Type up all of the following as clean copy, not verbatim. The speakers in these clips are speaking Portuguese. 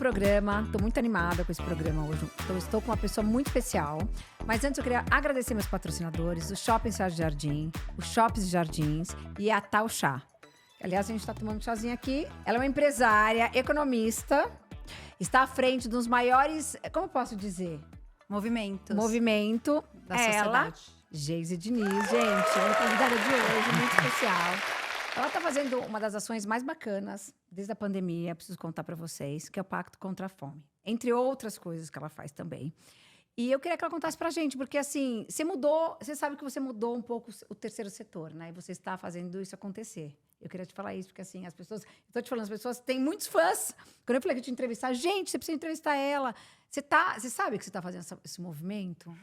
programa, estou muito animada com esse programa hoje. Então, estou com uma pessoa muito especial. Mas antes eu queria agradecer meus patrocinadores, o Shopping Cidade Jardim, o Shoppes Jardins e a Tal Chá. Aliás, a gente está tomando um chazinho aqui. Ela é uma empresária, economista, está à frente dos maiores, como eu posso dizer? Movimento da sociedade. Geise Diniz, gente, minha convidada de hoje, muito especial. Ela está fazendo uma das ações mais bacanas desde a pandemia, preciso contar para vocês, que é o Pacto contra a Fome. Entre outras coisas que ela faz também. E eu queria que ela contasse pra gente, porque assim, você sabe que você mudou um pouco o terceiro setor, né? E você está fazendo isso acontecer. Eu queria te falar isso, porque assim, as pessoas... Eu tô te falando, as pessoas têm muitos fãs. Quando eu falei que eu te entrevistar, gente, você precisa entrevistar ela. Você sabe que você está fazendo esse movimento?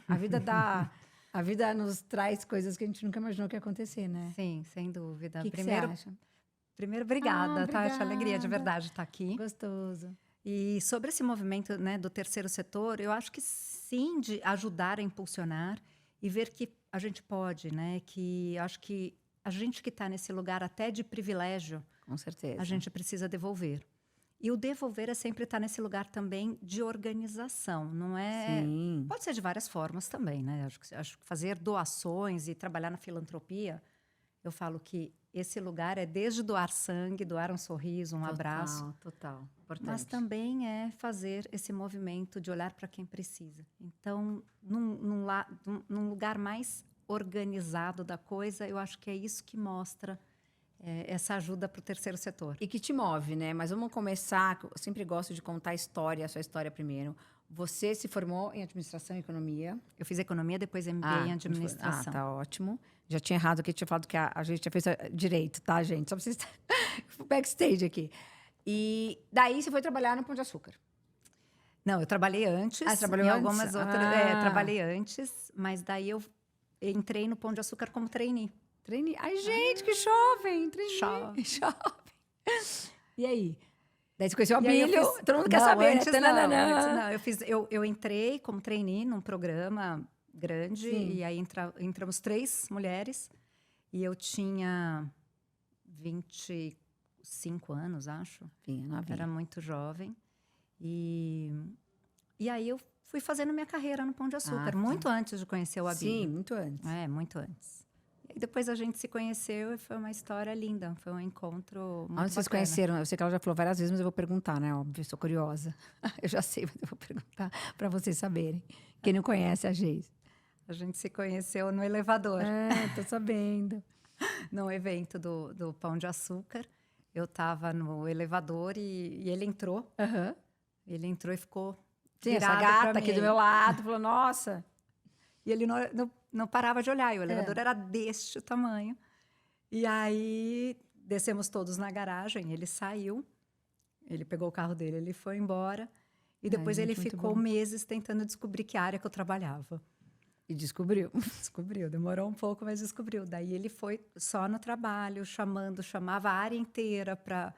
A vida nos traz coisas que a gente nunca imaginou que ia acontecer, né? Sim, sem dúvida. O que você acha? Primeiro, obrigada, tá? Obrigada. Acho alegria de verdade estar aqui. Gostoso. E sobre esse movimento, né, do terceiro setor, eu acho que sim, de ajudar a impulsionar e ver que a gente pode, né? Que acho que a gente que está nesse lugar até de privilégio, Com certeza. a gente precisa devolver. E o devolver é sempre estar nesse lugar também de organização, não é? Sim. Pode ser de várias formas também, né? Acho que fazer doações e trabalhar na filantropia, eu falo que esse lugar é desde doar sangue, doar um sorriso, um abraço. Total. Importante. Mas também é fazer esse movimento de olhar para quem precisa. Então, num lugar mais organizado da coisa, eu acho que é isso que mostra essa ajuda para o terceiro setor. E que te move, né? Mas vamos começar, eu sempre gosto de contar a sua história primeiro. Você se formou em administração e economia. Eu fiz economia, depois MBA em administração. Tá ótimo. Já tinha errado aqui, tinha falado que a gente tinha feito direito, tá, gente? Só pra vocês backstage aqui. E daí você foi trabalhar no Pão de Açúcar. Não, eu trabalhei antes. Você trabalhou em antes? algumas outras. Trabalhei antes, mas daí eu entrei no Pão de Açúcar como trainee. Trainee? Ai, gente, que jovem! Trainee. Jovem. E aí? Daí você conheceu a Bílio? Todo mundo quer saber, antes né? Não. Eu entrei como trainee num programa grande. Sim. E aí entramos 3 mulheres. E eu tinha 25 anos, acho. Era muito jovem. E aí eu fui fazendo minha carreira no Pão de Açúcar. Muito antes de conhecer o Abílio. Sim, muito antes. Muito antes. E depois a gente se conheceu e foi uma história linda. Foi um encontro muito Onde vocês bacana. conheceram? Eu sei que ela já falou várias vezes, mas eu vou perguntar, né? Óbvio, sou curiosa. Eu já sei, mas eu vou perguntar para vocês saberem. Quem não conhece a Geise? A gente se conheceu no elevador. Tô sabendo. No evento do Pão de Açúcar. Eu estava no elevador e ele entrou. Uhum. Ele entrou e ficou Sim, virado essa gata aqui do meu lado falou, nossa. E ele não parava de olhar. E o elevador era deste tamanho. E aí, descemos todos na garagem. Ele saiu. Ele pegou o carro dele, ele foi embora. E depois ele ficou meses tentando descobrir que área que eu trabalhava. E descobriu. Descobriu. Demorou um pouco, mas descobriu. Daí ele foi só no trabalho, chamava a área inteira para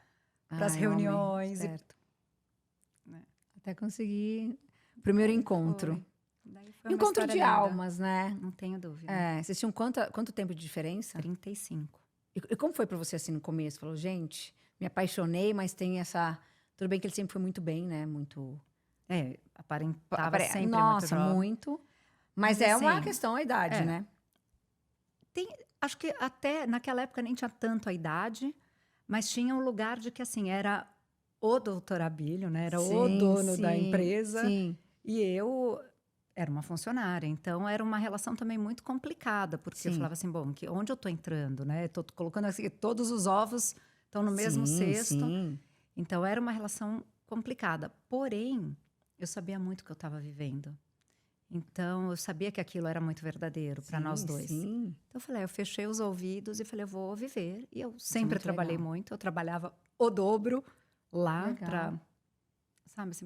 as reuniões. Certo. Até conseguir o primeiro encontro. Foi encontro de almas, né? Não tenho dúvida. Vocês tinham quanto tempo de diferença? 35. E como foi para você assim no começo? Falou, gente, me apaixonei, mas tem essa... Tudo bem que ele sempre foi muito bem, né? Muito... Aparentava sempre Nossa, muito jovem. Muito. Mas é assim, uma questão a idade, né? Acho que até naquela época nem tinha tanto a idade, mas tinha um lugar de que assim, era o doutor Abílio, né? Era o dono da empresa. Sim. E eu era uma funcionária. Então, era uma relação também muito complicada, porque eu falava assim, bom, onde eu estou entrando, né? Estou colocando assim, todos os ovos estão no mesmo cesto. Sim. Então, era uma relação complicada. Porém, eu sabia muito o que eu estava vivendo. Então, eu sabia que aquilo era muito verdadeiro para nós dois. Sim. Então, eu falei, eu fechei os ouvidos e falei, eu vou viver. E eu sempre trabalhei legal. muito. Eu trabalhava o dobro lá Legal.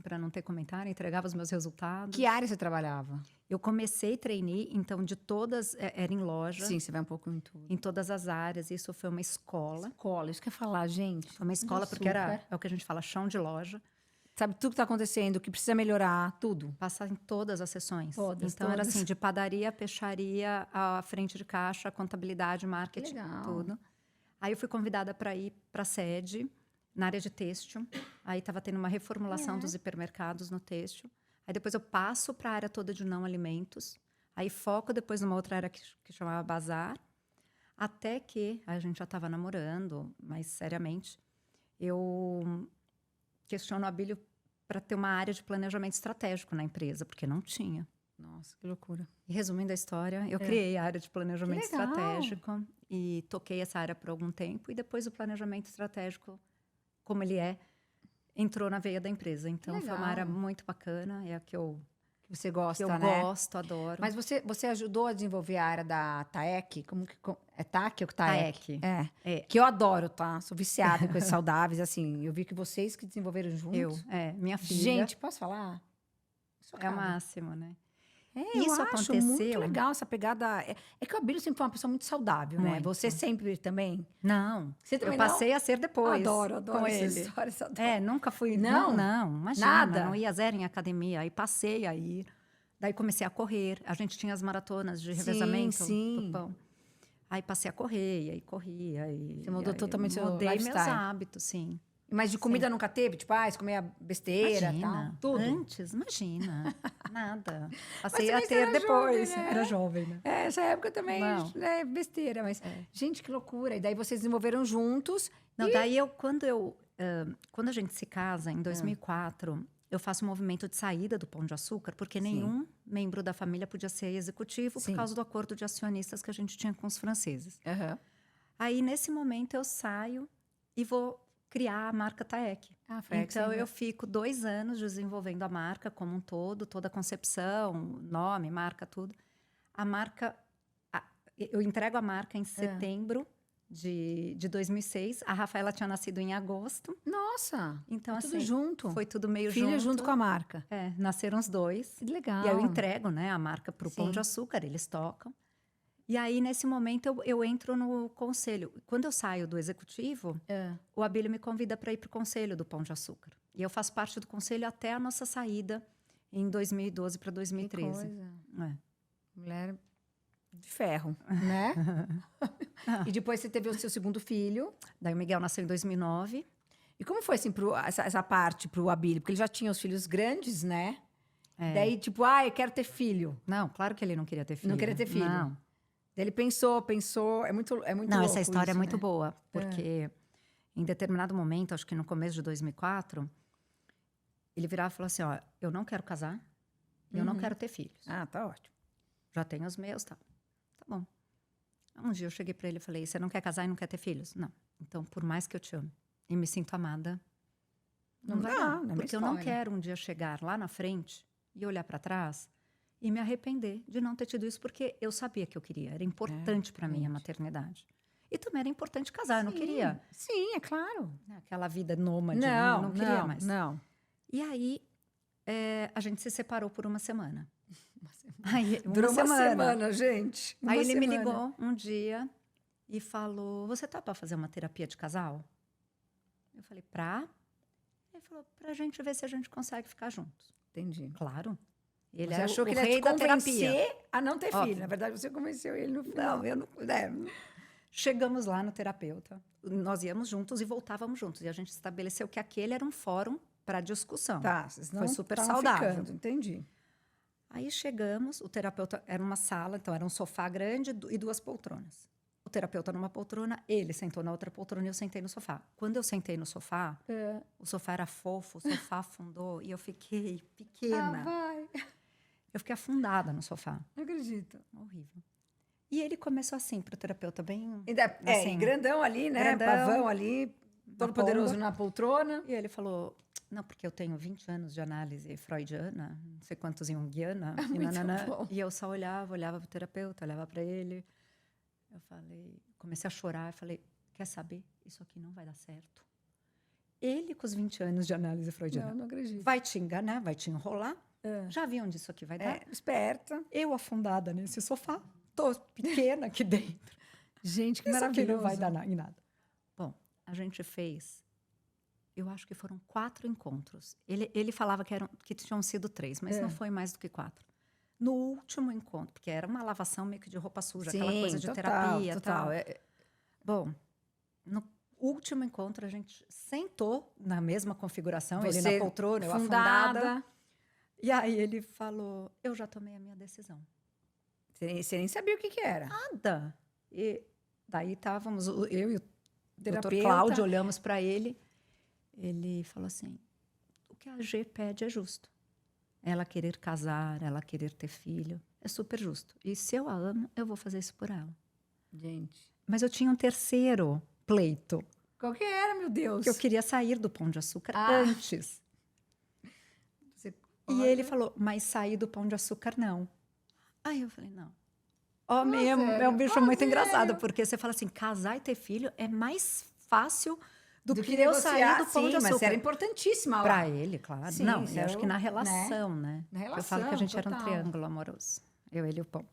para não ter comentário, entregava os meus resultados. Que área você trabalhava? Eu comecei trainee, então de todas, era em loja. Sim, você vai um pouco em tudo. Em todas as áreas. Isso foi uma escola. Escola, isso que eu ia falar, gente. Foi uma escola porque é o que a gente fala, chão de loja. Sabe tudo que está acontecendo, o que precisa melhorar, tudo. Passar em todas as sessões. Todas. Era assim, de padaria, peixaria, a frente de caixa, contabilidade, marketing, Legal. tudo. Aí eu fui convidada para ir para a sede. na área de têxtil. Aí estava tendo uma reformulação dos hipermercados no têxtil. Aí depois eu passo para a área toda de não alimentos. Aí foco depois numa outra área que chamava Bazar. Até que a gente já estava namorando, mais seriamente, eu questiono o Abílio para ter uma área de planejamento estratégico na empresa, porque não tinha. Nossa, que loucura. E resumindo a história, eu criei a área de planejamento Que legal. estratégico e toquei essa área por algum tempo. E depois o planejamento estratégico, como ele entrou na veia da empresa. Então, foi uma legal. área muito bacana, é a que eu Você gosta, né? gosto, adoro. Mas você ajudou a desenvolver a área da TAEC? É TAC ou TAEC? TAEC. É. Que eu adoro, tá? Sou viciada em coisas saudáveis, assim. Eu vi que vocês que desenvolveram juntos. Minha filha. Gente, posso falar? É o máximo, né? Isso aconteceu. Muito legal essa pegada. É que o Abílio sempre foi uma pessoa muito saudável, né? Muito. Você sempre também? Não. Você também eu passei a ser depois. Adoro com essas ele. histórias. Adoro. Nunca fui. Não? Não, imagina. Nada? Não ia zero em academia. Aí passei a ir. Daí comecei a correr. A gente tinha as maratonas de revezamento. Sim. Do pão. Aí passei a correr, aí corria. Você mudou totalmente seu mudei lifestyle. meus hábitos, sim. Mas de comida nunca teve? Tipo, você comia besteira e tal? Imagina. Tudo? Antes, imagina. Nada. Mas Passei também a você ter era depois. jovem, né? Era jovem, né? Essa época também Não. é besteira, mas... Gente, que loucura. E daí vocês desenvolveram juntos. Não, daí quando a gente se casa, em 2004, eu faço um movimento de saída do Pão de Açúcar, porque nenhum membro da família podia ser executivo por causa do acordo de acionistas que a gente tinha com os franceses. Uhum. Aí, nesse momento, eu saio e vou criar a marca TAEC. Então, eu fico 2 anos desenvolvendo a marca como um todo, toda a concepção, nome, marca, tudo. A marca, eu entrego a marca em setembro de 2006. A Rafaela tinha nascido em agosto. Nossa! Então, tudo assim, junto. foi tudo meio Filho junto com a marca. Nasceram os 2. Que legal. E aí eu entrego, né, a marca para o Pão de Açúcar, eles tocam. E aí, nesse momento, eu entro no conselho. Quando eu saio do executivo, o Abílio me convida para ir para o conselho do Pão de Açúcar. E eu faço parte do conselho até a nossa saída em 2012 para 2013. Que coisa. Mulher de ferro, né? E depois você teve o seu segundo filho. Daí o Miguel nasceu em 2009. E como foi, assim, essa parte para o Abílio? Porque ele já tinha os filhos grandes, né? Daí, tipo, eu quero ter filho. Não, claro que ele não queria ter filho. Não queria ter filho. Não. Daí ele pensou. É muito Não, louco essa história isso, é muito né? boa. Porque em determinado momento, acho que no começo de 2004, ele virava e falou assim, eu não quero casar, eu não quero ter filhos. Ah, tá ótimo. Já tenho os meus, tá bom. Um dia eu cheguei para ele e falei, você não quer casar e não quer ter filhos? Não. Então, por mais que eu te ame e me sinto amada, não vai dar. Porque eu não quero um dia chegar lá na frente e olhar para trás e me arrepender de não ter tido isso, porque eu sabia que eu queria. Era importante para mim a maternidade. E também era importante casar, eu não queria. Sim, é claro. Aquela vida nômade, não queria mais. Não. E aí, a gente se separou por uma semana. Durou uma semana, gente. Aí ele me ligou um dia e falou, você tá para fazer uma terapia de casal? Eu falei, Ele falou, pra gente ver se a gente consegue ficar juntos. Entendi. Claro. Ele Você achou que ele ia te convencer a não ter filho. Na verdade, você convenceu ele no final. Não, eu não... Chegamos lá no terapeuta. Nós íamos juntos e voltávamos juntos. E a gente estabeleceu que aquele era um fórum para discussão. Tá, vocês não foi super saudável. Ficando, entendi. Aí chegamos, o terapeuta era uma sala, então era um sofá grande e 2 poltronas. O terapeuta numa poltrona, ele sentou na outra poltrona e eu sentei no sofá. Quando eu sentei no sofá, o sofá era fofo, o sofá afundou e eu fiquei pequena. Vai. Eu fiquei afundada no sofá. Não acredito. Horrível. E ele começou assim, pro terapeuta bem... Assim, grandão ali, né? Grandão, pavão ali, todo poderoso na poltrona. E ele falou, não, porque eu tenho 20 anos de análise freudiana, não sei quantos junguiana. E eu só olhava pro terapeuta, olhava para ele. Eu falei, comecei a chorar, falei, quer saber? Isso aqui não vai dar certo. Ele, com os 20 anos de análise freudiana, não acredito. Vai te enganar, vai te enrolar. Já vi onde isso aqui vai dar? Esperta. Eu afundada nesse sofá, tô pequena aqui dentro. Gente, que isso maravilhoso. Aqui não vai dar em nada. Bom, a gente fez, eu acho que foram 4 encontros. Ele falava que tinham sido 3, mas não foi mais do que 4. No último encontro, porque era uma lavação meio que de roupa suja, aquela coisa de terapia e tal. Total. Bom, no último encontro, a gente sentou na mesma configuração, ele Você na poltrona, eu fundada. afundada. E aí ele falou, eu já tomei a minha decisão. Você nem sabia o que era. Nada. E daí estávamos, eu e o doutor Terapeuta. Cláudio olhamos para ele. Ele falou assim, o que a G pede é justo. Ela querer casar, ela querer ter filho, é super justo. E se eu a amo, eu vou fazer isso por ela. Gente. Mas eu tinha um terceiro pleito, Qual que era, meu Deus? que eu queria sair do Pão de Açúcar Ah. antes. Você- E olha. ele falou, mas sair do Pão de Açúcar não. Aí eu falei, não. Ó, Fala mesmo, é sério, um bicho fala muito sério. engraçado, porque você fala assim, casar e ter filho é mais fácil do que eu negociar, sair do Pão sim, de Açúcar. mas era importantíssima lá. Para ele, claro. Sim, não, isso eu acho era que na o- relação, né? Na Eu falo relação, que a gente era um total. triângulo amoroso. Eu, ele e o pão.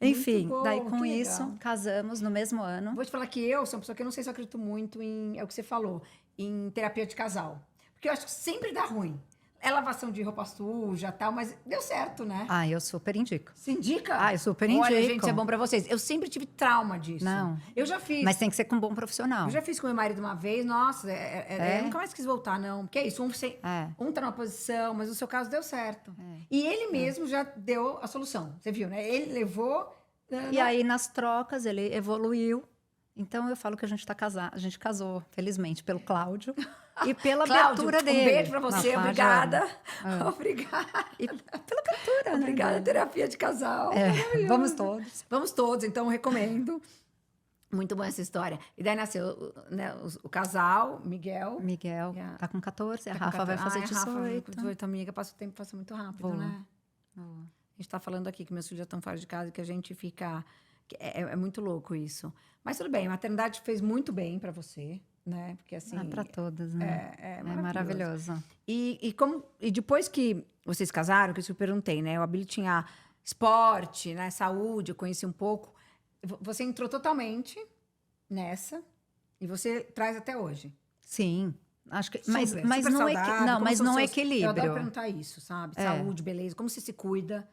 Enfim, bom, daí que com legal. isso, casamos no mesmo ano. Vou te falar que eu sou uma pessoa que eu não sei se eu acredito muito em, é o que você falou, em terapia de casal. Porque eu acho que sempre dá ruim. É lavação de roupa suja e tal, mas deu certo, né? Ah, eu super indico. Você indica? Ah, eu super indico. Olha, gente, isso é bom pra vocês. Eu sempre tive trauma disso. Não. Eu já fiz. Mas tem que ser com um bom profissional. Eu já fiz com meu marido uma vez, nossa, É? eu nunca mais quis voltar, não. Porque é isso, É. um tá numa posição, mas no seu caso deu certo. E ele mesmo já deu a solução, você viu, né? Ele levou... E aí, nas trocas, ele evoluiu. Então, eu falo que a gente tá casado. A gente casou, felizmente, pelo Cláudio. E pela Cláudio, abertura dele. um beijo pra você, Não, Cláudio, obrigada. é. Obrigada. E pela abertura, né? Obrigada, terapia de casal. É, Maravilhoso. vamos todos. Vamos todos, então recomendo. Muito boa essa história. E daí nasceu né, o casal, Miguel. Miguel Yeah. tá com 14, a Tá com Rafa vai 14. fazer Ai, 18. Rafa, vai com 18, amiga, passa o tempo, passa muito rápido, Boa. né? Boa. A gente tá falando aqui que meus filhos já estão fora de casa e que a gente fica... É muito louco isso. Mas tudo bem, a maternidade fez muito bem pra você, né? Porque assim... Para todas, né? É É maravilhoso. maravilhoso. E depois que vocês casaram, que eu perguntei, né? O Abílio tinha esporte, né? Saúde, eu conheci um pouco. Você entrou totalmente nessa e você traz até hoje. Sim. Acho que, Super, mas super não, saudável, não, como mas são não é seus- Eu adoro equilíbrio. perguntar isso, sabe? É. Saúde, beleza. Como você se cuida?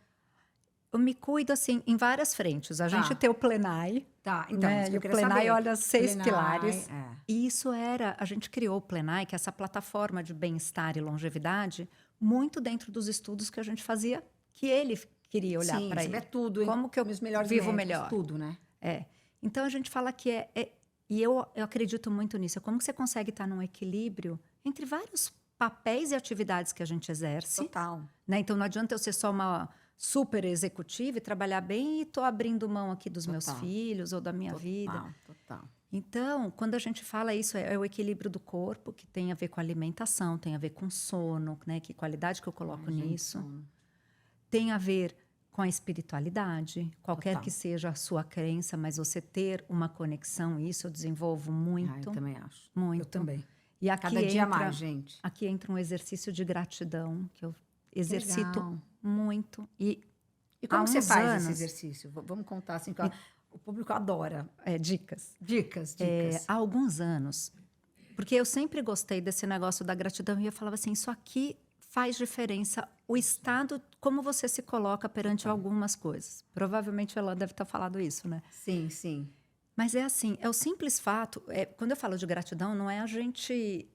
Eu me cuido, assim, em várias frentes. A gente Tá. tem o Plenai, Tá, então, né? isso que E eu o queria Plenai saber. olha 6 Plenai, pilares. é. E isso era... A gente criou o Plenai, que é essa plataforma de bem-estar e longevidade, muito dentro dos estudos que a gente fazia, que ele queria olhar Sim, para você ele. vê tudo, hein? Como que eu Meus melhores vivo médicos, melhor? Tudo, né? É. Então, a gente fala que e eu acredito muito nisso. É como que você consegue estar num equilíbrio entre vários papéis e atividades que a gente exerce. Total. Né? Então, não adianta eu ser só uma super executiva e trabalhar bem e estou abrindo mão aqui dos meus Total. filhos ou da minha vida. Total. Então, quando a gente fala isso, é o equilíbrio do corpo, que tem a ver com alimentação, tem a ver com sono, né? Que qualidade que eu coloco Ai, gente, nisso. sono. Tem a ver com a espiritualidade, qualquer Total. que seja a sua crença, mas você ter uma conexão, isso eu desenvolvo muito, Ah, eu também acho. muito. Eu também. E aqui Cada dia entra, mais, gente. aqui entra um exercício de gratidão que eu exercito Legal. muito. E E como há você uns faz anos- esse exercício? Vamos contar assim, que o público adora. dicas. Dicas. Há alguns anos, porque eu sempre gostei desse negócio da gratidão e eu falava assim, isso aqui faz diferença, o estado, como você se coloca perante algumas coisas. Provavelmente ela deve ter falado isso, né? Sim, sim. Mas é assim, é o simples fato, quando eu falo de gratidão, não é a gente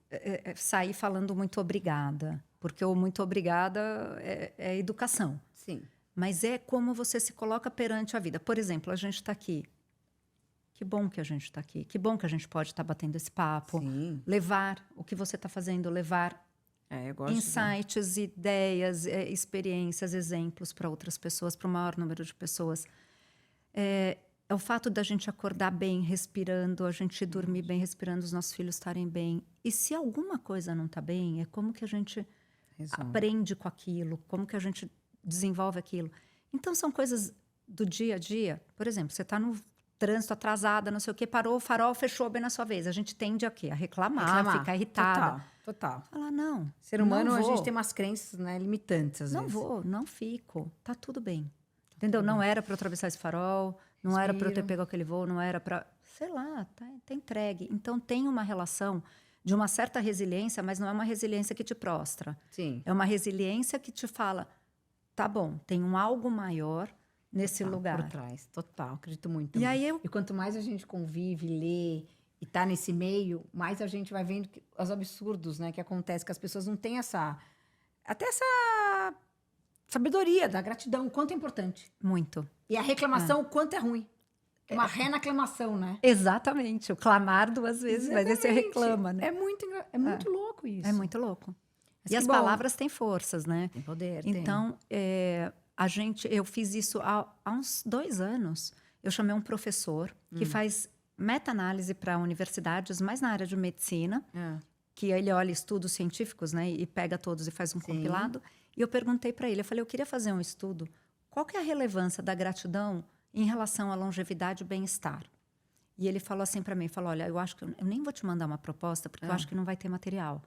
sair falando muito obrigada, porque o muito obrigada é educação. Sim. Mas é como você se coloca perante a vida. Por exemplo, a gente está aqui. Que bom que a gente está aqui. Que bom que a gente pode estar batendo esse papo. Sim. Levar o que você está fazendo, levar Eu gosto. insights, ideias, experiências, exemplos para outras pessoas, para o maior número de pessoas. É o fato da gente acordar bem, respirando, a gente dormir bem, respirando, os nossos filhos estarem bem. E se alguma coisa não está bem, é como que a gente aprende com aquilo, como que a gente desenvolve aquilo. Então, são coisas do dia a dia. Por exemplo, você está no trânsito atrasada, não sei o quê, parou o farol, fechou bem na sua vez. A gente tende a quê? A reclamar, ficar irritada. Total. Falar, não. Ser humano, não a vou. gente tem umas crenças, né, limitantes, às Não vezes. vou, não fico. Tá tudo bem. Entendeu? Não era para eu atravessar esse farol, não era para eu ter Respiro. pego aquele voo, não era para... Sei lá, tá entregue. Então, tem uma relação de uma certa resiliência, mas não é uma resiliência que te prostra. Sim. É uma resiliência que te fala, tá bom, tem um algo maior nesse Total, lugar. Por trás. Total. Acredito muito E também. aí E quanto mais a gente convive, lê, e tá nesse meio, mais a gente vai vendo os absurdos, né, que acontece, que as pessoas não têm até essa sabedoria da gratidão, o quanto é importante. Muito. E a reclamação, o quanto é ruim. É uma reclamação, né? Exatamente. O clamar 2 vezes, mas aí você Exatamente. reclama, né? É muito louco isso. É muito louco. Mas E que as bom. palavras têm forças, né? Tem poder, Então, eu fiz isso há uns 2 anos. Eu chamei um professor que faz meta-análise para universidades, mais na área de medicina, que ele olha estudos científicos, né? E pega todos e faz um compilado. E eu perguntei para ele, eu falei, eu queria fazer um estudo. Qual que é a relevância da gratidão em relação à longevidade e bem-estar? E ele falou assim para mim, falou, olha, eu acho que eu nem vou te mandar uma proposta, porque eu acho que não vai ter material.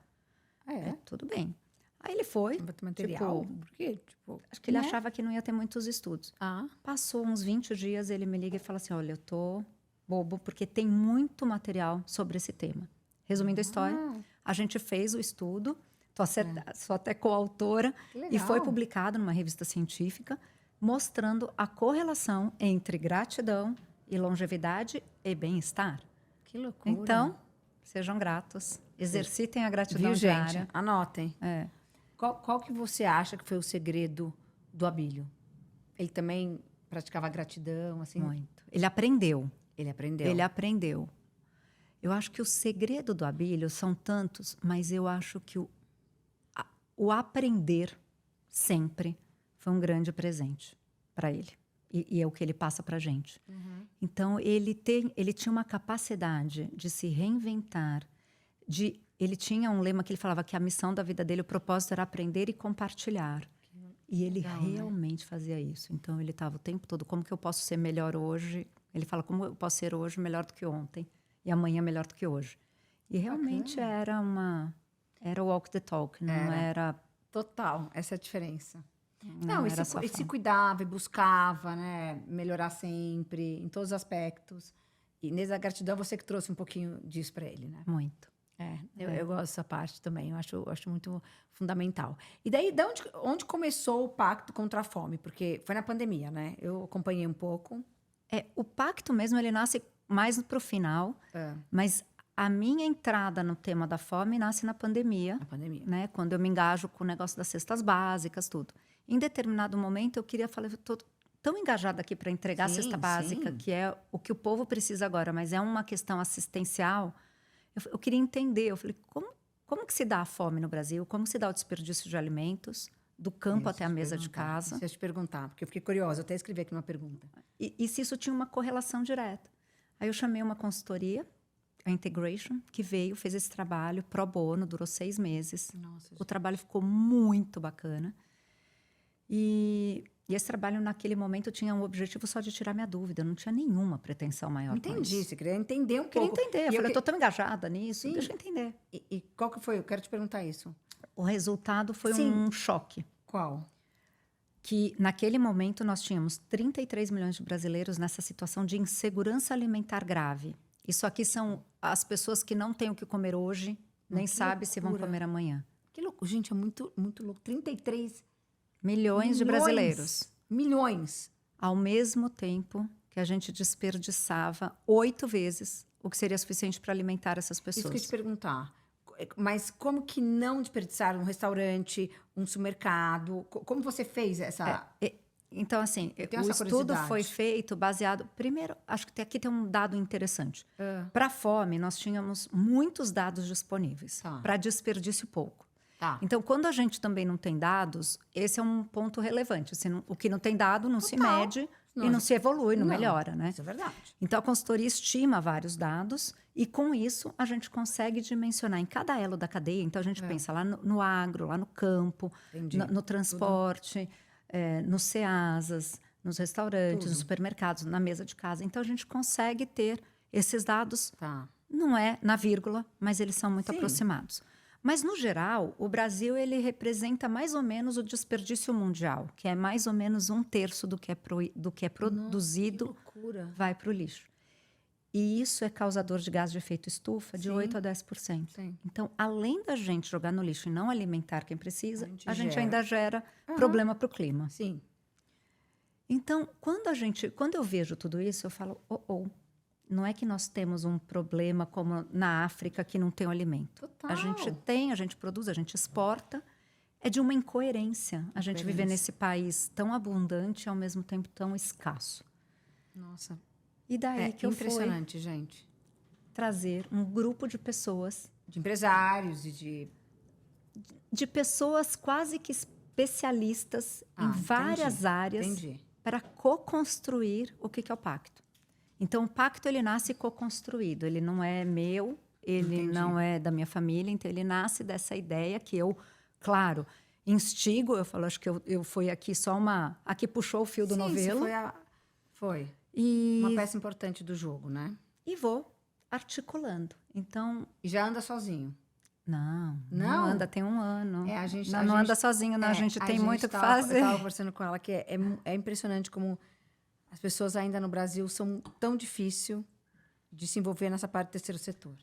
Tudo bem. Aí ele foi. Não vai ter material? Tipo, Por quê? Tipo, acho que ele achava que não ia ter muitos estudos. Ah. Passou uns 20 dias, ele me liga e fala assim, olha, eu tô bobo, porque tem muito material sobre esse tema. Resumindo a história, a gente fez o estudo, sou até coautora, e foi publicado numa revista científica, mostrando a correlação entre gratidão e longevidade e bem-estar. Que loucura. Então, sejam gratos, exercitem a gratidão Viu, diária. gente? Anotem. Qual que você acha que foi o segredo do Abílio? Ele também praticava gratidão, assim? Muito. Ele aprendeu. Ele aprendeu. Ele aprendeu. Eu acho que o segredo do Abílio são tantos, mas eu acho que o aprender sempre foi um grande presente para ele. E é o que ele passa para a gente. Então, ele tinha uma capacidade de se reinventar. Ele tinha um lema que ele falava que a missão da vida dele, o propósito era aprender e compartilhar. E ele realmente fazia isso. Então, ele estava o tempo todo, como que eu posso ser melhor hoje? Ele fala, como eu posso ser hoje melhor do que ontem? E amanhã melhor do que hoje. E realmente era o walk the talk, não era... Total, essa é a diferença. Não, e se cuidava e buscava, né? Melhorar sempre, em todos os aspectos. E nessa gratidão, você que trouxe um pouquinho disso para ele, né? Muito. Eu gosto dessa parte também, eu acho muito fundamental. E daí, onde começou o pacto contra a fome? Porque foi na pandemia, né? Eu acompanhei um pouco. O pacto mesmo, ele nasce mais para o final, mas a minha entrada no tema da fome nasce na pandemia. Na pandemia. Né? Quando eu me engajo com o negócio das cestas básicas, tudo. Em determinado momento, eu queria falar, eu estou tão engajada aqui para entregar a cesta básica, que é o que o povo precisa agora, mas é uma questão assistencial. Eu queria entender, eu falei, como que se dá a fome no Brasil? Como se dá o desperdício de alimentos, do campo até a mesa de casa? Deixa eu te perguntar, porque eu fiquei curiosa, eu até escrevi aqui uma pergunta. E se isso tinha uma correlação direta. Aí eu chamei uma consultoria, a Integration, que veio, fez esse trabalho pro bono, durou 6 meses. Nossa, o trabalho ficou muito bacana. E esse trabalho, naquele momento, tinha um objetivo só de tirar minha dúvida. Eu não tinha nenhuma pretensão maior. Entendi, você queria entender um pouco. Queria entender. Eu falei, eu estou tão engajada nisso, Sim. deixa eu entender. E qual que foi? Eu quero te perguntar isso. O resultado foi um choque. Qual? Que, naquele momento, nós tínhamos 33 milhões de brasileiros nessa situação de insegurança alimentar grave. Isso aqui são as pessoas que não têm o que comer hoje, nem sabem se vão comer amanhã. Que louco. Gente, é muito, muito louco. 33 milhões de brasileiros. Milhões. Ao mesmo tempo que a gente desperdiçava 8 vezes o que seria suficiente para alimentar essas pessoas. Isso que eu ia te perguntar. Mas como que não desperdiçar um restaurante, um supermercado? Como você fez essa... Então, assim, o estudo foi feito baseado... Primeiro, acho que aqui tem um dado interessante. Para a fome, nós tínhamos muitos dados disponíveis. Para desperdício, pouco. Então, quando a gente também não tem dados, esse é um ponto relevante. O que não tem dado não se mede e não se evolui, não melhora, né? Isso é verdade. Então, a consultoria estima vários dados e, com isso, a gente consegue dimensionar em cada elo da cadeia. Então, a gente pensa lá no agro, lá no campo, no transporte, nos CEASAs, nos restaurantes, nos supermercados, na mesa de casa. Então, a gente consegue ter esses dados, não é na vírgula, mas eles são muito aproximados. Mas, no geral, o Brasil ele representa mais ou menos o desperdício mundial, que é mais ou menos 1/3 do que é produzido. Nossa, vai para o lixo. E isso é causador de gás de efeito estufa de 8 a 10%. Sim. Então, além da gente jogar no lixo e não alimentar quem precisa, a gente ainda gera problema para o clima. Sim. Então, quando eu vejo tudo isso, eu falo, não é que nós temos um problema como na África que não tem o alimento. Total. A gente tem, a gente produz, a gente exporta. É de uma incoerência a gente viver nesse país tão abundante e ao mesmo tempo tão escasso. Nossa. E daí que eu fui impressionante, gente. trazer um grupo de pessoas, De empresários e de pessoas quase que especialistas em várias áreas Entendi. para co-construir o que é o pacto. Então, o pacto ele nasce co-construído, ele não é meu, ele não é da minha família, então ele nasce dessa ideia que eu, claro, instigo, eu falo, acho que eu fui aqui só aqui puxou o fio do novelo. Foi. E, Uma peça importante do jogo, né? e vou articulando. Então, E já anda sozinho. não Não? anda, tem um ano. É, a gente não anda sozinho, não, a gente tem muito o que fazer. Eu estava conversando com ela que é impressionante como as pessoas ainda no Brasil são tão difícil de se envolver nessa parte do terceiro setor.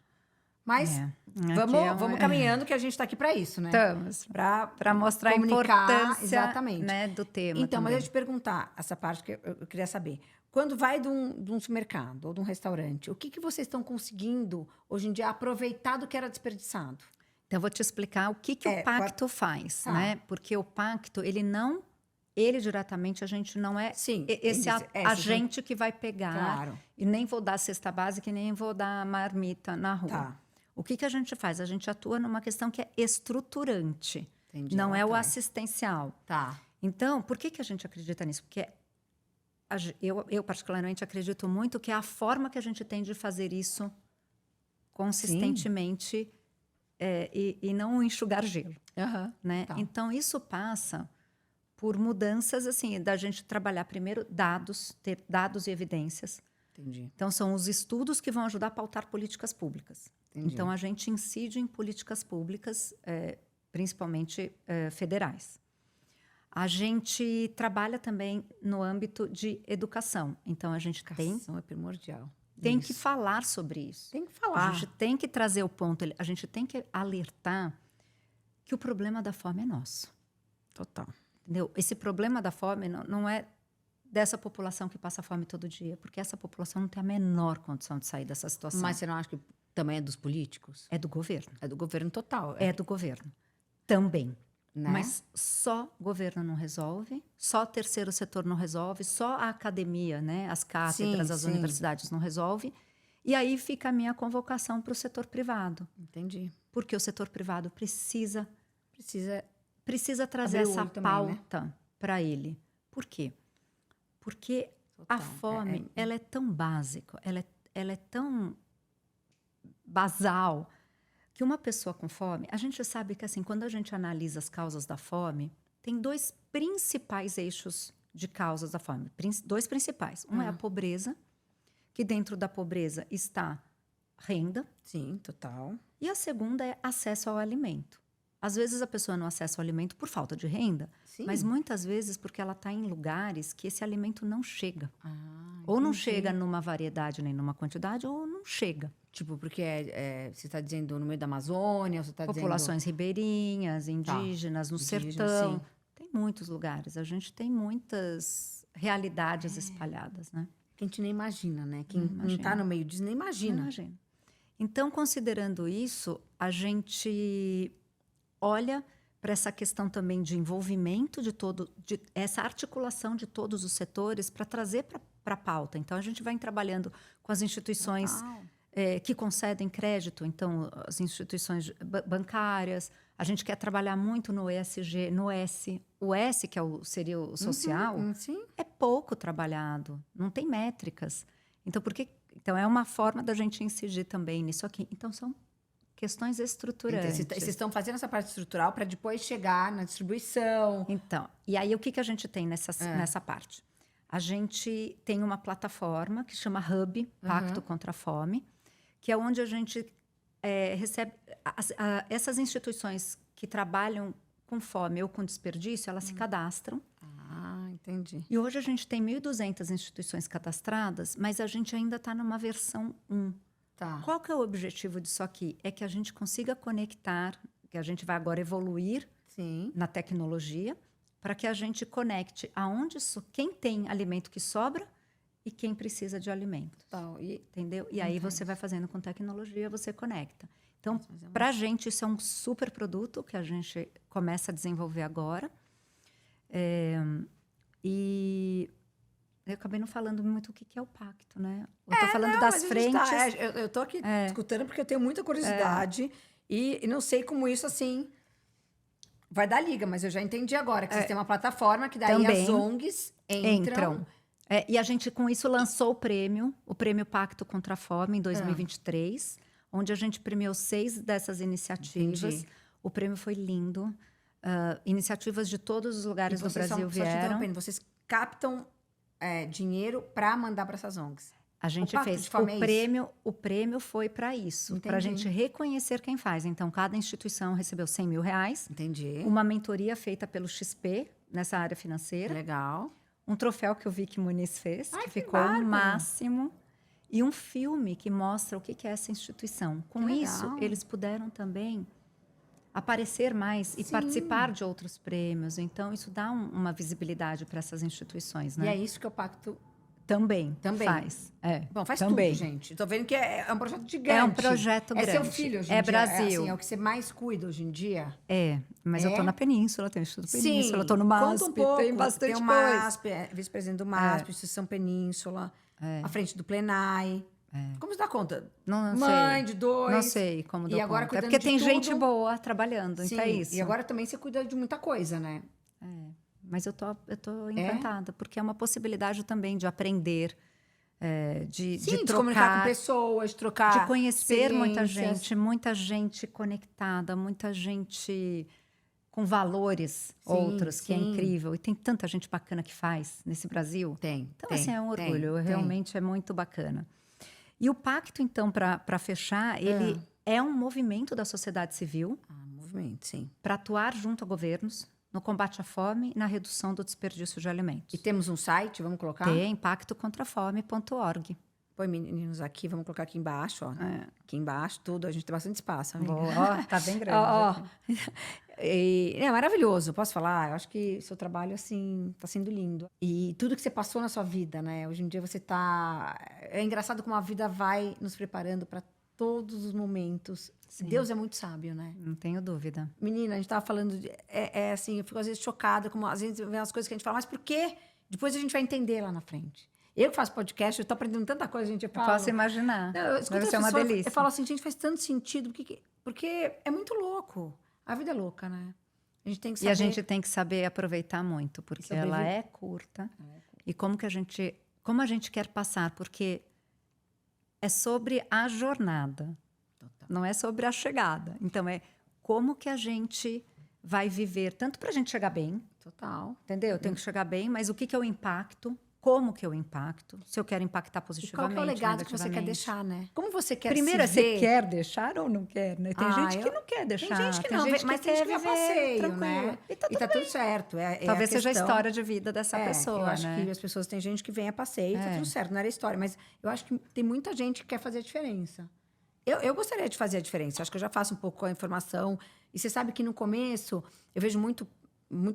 Mas vamos caminhando, que a gente está aqui para isso, né? Estamos. Para mostrar a importância, exatamente, né, do tema. Então, também. mas eu te perguntar, essa parte que eu queria saber. Quando vai de um supermercado ou de um restaurante, o que vocês estão conseguindo, hoje em dia, aproveitar do que era desperdiçado? Então, eu vou te explicar o que o pacto faz, né? Porque o pacto, ele diretamente, a gente não é esse agente que vai pegar e nem vou dar cesta básica e nem vou dar marmita na rua. Tá. O que a gente faz? A gente atua numa questão que é estruturante, Entendi, não é o assistencial. Tá. Então, por que a gente acredita nisso? Porque eu particularmente acredito muito que é a forma que a gente tem de fazer isso consistentemente e não enxugar gelo. Né? Tá. Então, isso passa por mudanças, assim, da gente trabalhar primeiro ter dados e evidências. Entendi. Então, são os estudos que vão ajudar a pautar políticas públicas. Entendi. Então, a gente incide em políticas públicas, principalmente federais. A gente trabalha também no âmbito de educação. Então, a gente Educação é primordial. tem que falar sobre isso. Tem que falar. A gente tem que trazer o ponto, a gente tem que alertar que o problema da fome é nosso. Total. Entendeu? Esse problema da fome não é dessa população que passa fome todo dia, porque essa população não tem a menor condição de sair dessa situação. Mas você não acha que também é dos políticos? É do governo. É do governo total. É do governo. Também. Né? Mas só governo não resolve, só terceiro setor não resolve, só a academia, né, as cátedras, as universidades não resolve. E aí fica a minha convocação para o setor privado. Entendi. Porque o setor privado precisa trazer abrir o essa olho também, pauta para ele. Por quê? Porque a fome, ela é tão básica, ela é tão basal, que uma pessoa com fome, a gente sabe que, assim, quando a gente analisa as causas da fome, tem dois principais eixos de causas da fome. Dois principais. Um é a pobreza, que dentro da pobreza está renda. Sim, total. E a segunda é acesso ao alimento. Às vezes a pessoa não acessa o alimento por falta de renda, mas muitas vezes porque ela está em lugares que esse alimento não chega. Ou não chega numa variedade nem numa quantidade, ou não chega. Tipo, porque você está dizendo no meio da Amazônia, ou você está dizendo... Populações ribeirinhas, indígenas, no sertão. Sim. Tem muitos lugares. A gente tem muitas realidades espalhadas, né? Que a gente nem imagina, né? Quem não está no meio disso nem imagina. Não imagina. Então, considerando isso, a gente olha para essa questão também de envolvimento de essa articulação de todos os setores para trazer para a pauta. Então, a gente vai trabalhando com as instituições que concedem crédito, então, as instituições bancárias. A gente quer trabalhar muito no ESG, no S. O S, que seria o social, é pouco trabalhado, não tem métricas. Então, é uma forma da gente incidir também nisso aqui. Então, são questões estruturantes. Então, vocês estão fazendo essa parte estrutural para depois chegar na distribuição. Então, e aí o que a gente tem nessa parte? A gente tem uma plataforma que chama Hub, Pacto contra a Fome, que é onde a gente recebe... essas instituições que trabalham com fome ou com desperdício, elas se cadastram. Ah, entendi. E hoje a gente tem 1.200 instituições cadastradas, mas a gente ainda está numa versão 1. Tá. Qual que é o objetivo disso aqui? É que a gente consiga conectar, que a gente vai agora evoluir na tecnologia, para que a gente conecte quem tem alimento que sobra e quem precisa de alimento. Tal. E Entendeu? E aí você vai fazendo com tecnologia, você conecta. Então, Mas é para a gente, isso é um super produto que a gente começa a desenvolver agora. E eu acabei não falando muito o que é o pacto, né? Eu estou falando das mas a gente frentes. eu tô aqui escutando porque eu tenho muita curiosidade e não sei como isso, assim, vai dar liga, mas eu já entendi agora que vocês têm uma plataforma que daí Também as ONGs entram. E a gente, com isso, lançou o Prêmio Pacto contra a Fome, em 2023, onde a gente premiou 6 dessas iniciativas. Entendi. O prêmio foi lindo. Iniciativas de todos os lugares do Brasil Só te vieram. interrompendo, vocês captam dinheiro para mandar para essas ONGs. A gente Pacto fez de Fome é isso? o prêmio foi para isso, para a Entendi. gente reconhecer quem faz. Então, cada instituição recebeu R$100 mil, Entendi. uma mentoria feita pelo XP nessa área financeira, Legal. um troféu que o Vicky Muniz fez, Ai, que que ficou o bárbaro. máximo, e um filme que mostra o que é essa instituição. Com Que isso, legal. eles puderam também aparecer mais e Sim. participar de outros prêmios. Então, isso dá uma visibilidade para essas instituições, né? E é isso que o Pacto Também Também. faz. Bom, faz também. tudo, gente. Tô vendo que é um projeto gigante. É um projeto grande. É seu filho hoje em É dia. Brasil. É o que você mais cuida hoje em dia. Mas eu tô na Península, tenho Estudo Sim. Península, tô no MASP, Conta um pouco. tem bastante tem o coisa. MASP, vice-presidente do MASP, Instituição Península, à frente do Plenai. Como você dá conta? Não Mãe sei. de 2. Não sei como dou E agora conta. É cuidando porque de tem tudo. gente boa trabalhando, Sim. então é isso. E agora também você cuida de muita coisa, né? Mas eu tô encantada, porque é uma possibilidade também de aprender, de Sim, de trocar, comunicar com pessoas, de trocar de conhecer experiências. muita gente conectada, muita gente com valores outros, que é sim. incrível. E tem tanta gente bacana que faz nesse Brasil. Tem. Então, tem, assim, é um tem, orgulho. tem. Realmente é muito bacana. E o pacto, então, para fechar, ele é um movimento da sociedade civil Movimento, sim. para atuar junto a governos no combate à fome e na redução do desperdício de alimentos. E temos um site, vamos colocar? Tem pactocontrafome.org. Põe, meninos, aqui, vamos colocar aqui embaixo, ó. Aqui embaixo, tudo, a gente tem bastante espaço, amiga. Ó, tá bem grande. Ó. É maravilhoso, posso falar? Eu acho que seu trabalho, assim, tá sendo lindo. E tudo que você passou na sua vida, né? Hoje em dia você tá... É engraçado como a vida vai nos preparando para todos os momentos. Sim. Deus é muito sábio, né? Não tenho dúvida. Menina, a gente tava falando... assim, eu fico às vezes chocada, como às vezes vem as coisas que a gente fala, mas por quê? Depois a gente vai entender lá na frente. Eu que faço podcast, eu tô aprendendo tanta coisa, gente. Eu Posso imaginar. Não, Deve ser uma delícia. Eu falo assim, gente, faz tanto sentido, porque é muito louco. A vida é louca, né? A gente tem que saber... E a gente tem que saber aproveitar muito, porque Saber ela viver. é curta. E como a gente quer passar, porque é sobre a jornada, Total. não é sobre a chegada. Então, é como que a gente vai viver, tanto para a gente chegar bem, Total. entendeu? Eu tenho que chegar bem, mas o que é o impacto? Como que eu impacto? Se eu quero impactar E qual positivamente, que é o legado que você quer negativamente. deixar, né? Como você quer Primeiro, se ver? você quer deixar ou não quer, né? Tem gente que não quer deixar. Tem gente que não, mas tem gente que vai passeio, tranquila. né? E tá E tá tudo certo. Talvez a seja a questão. história de vida dessa pessoa, Eu acho né? que as pessoas... Tem gente que vem a passeio, tá tudo certo, não era história. Mas eu acho que tem muita gente que quer fazer a diferença. Eu gostaria de fazer a diferença. Acho que eu já faço um pouco com a informação. E você sabe que no começo, eu vejo muito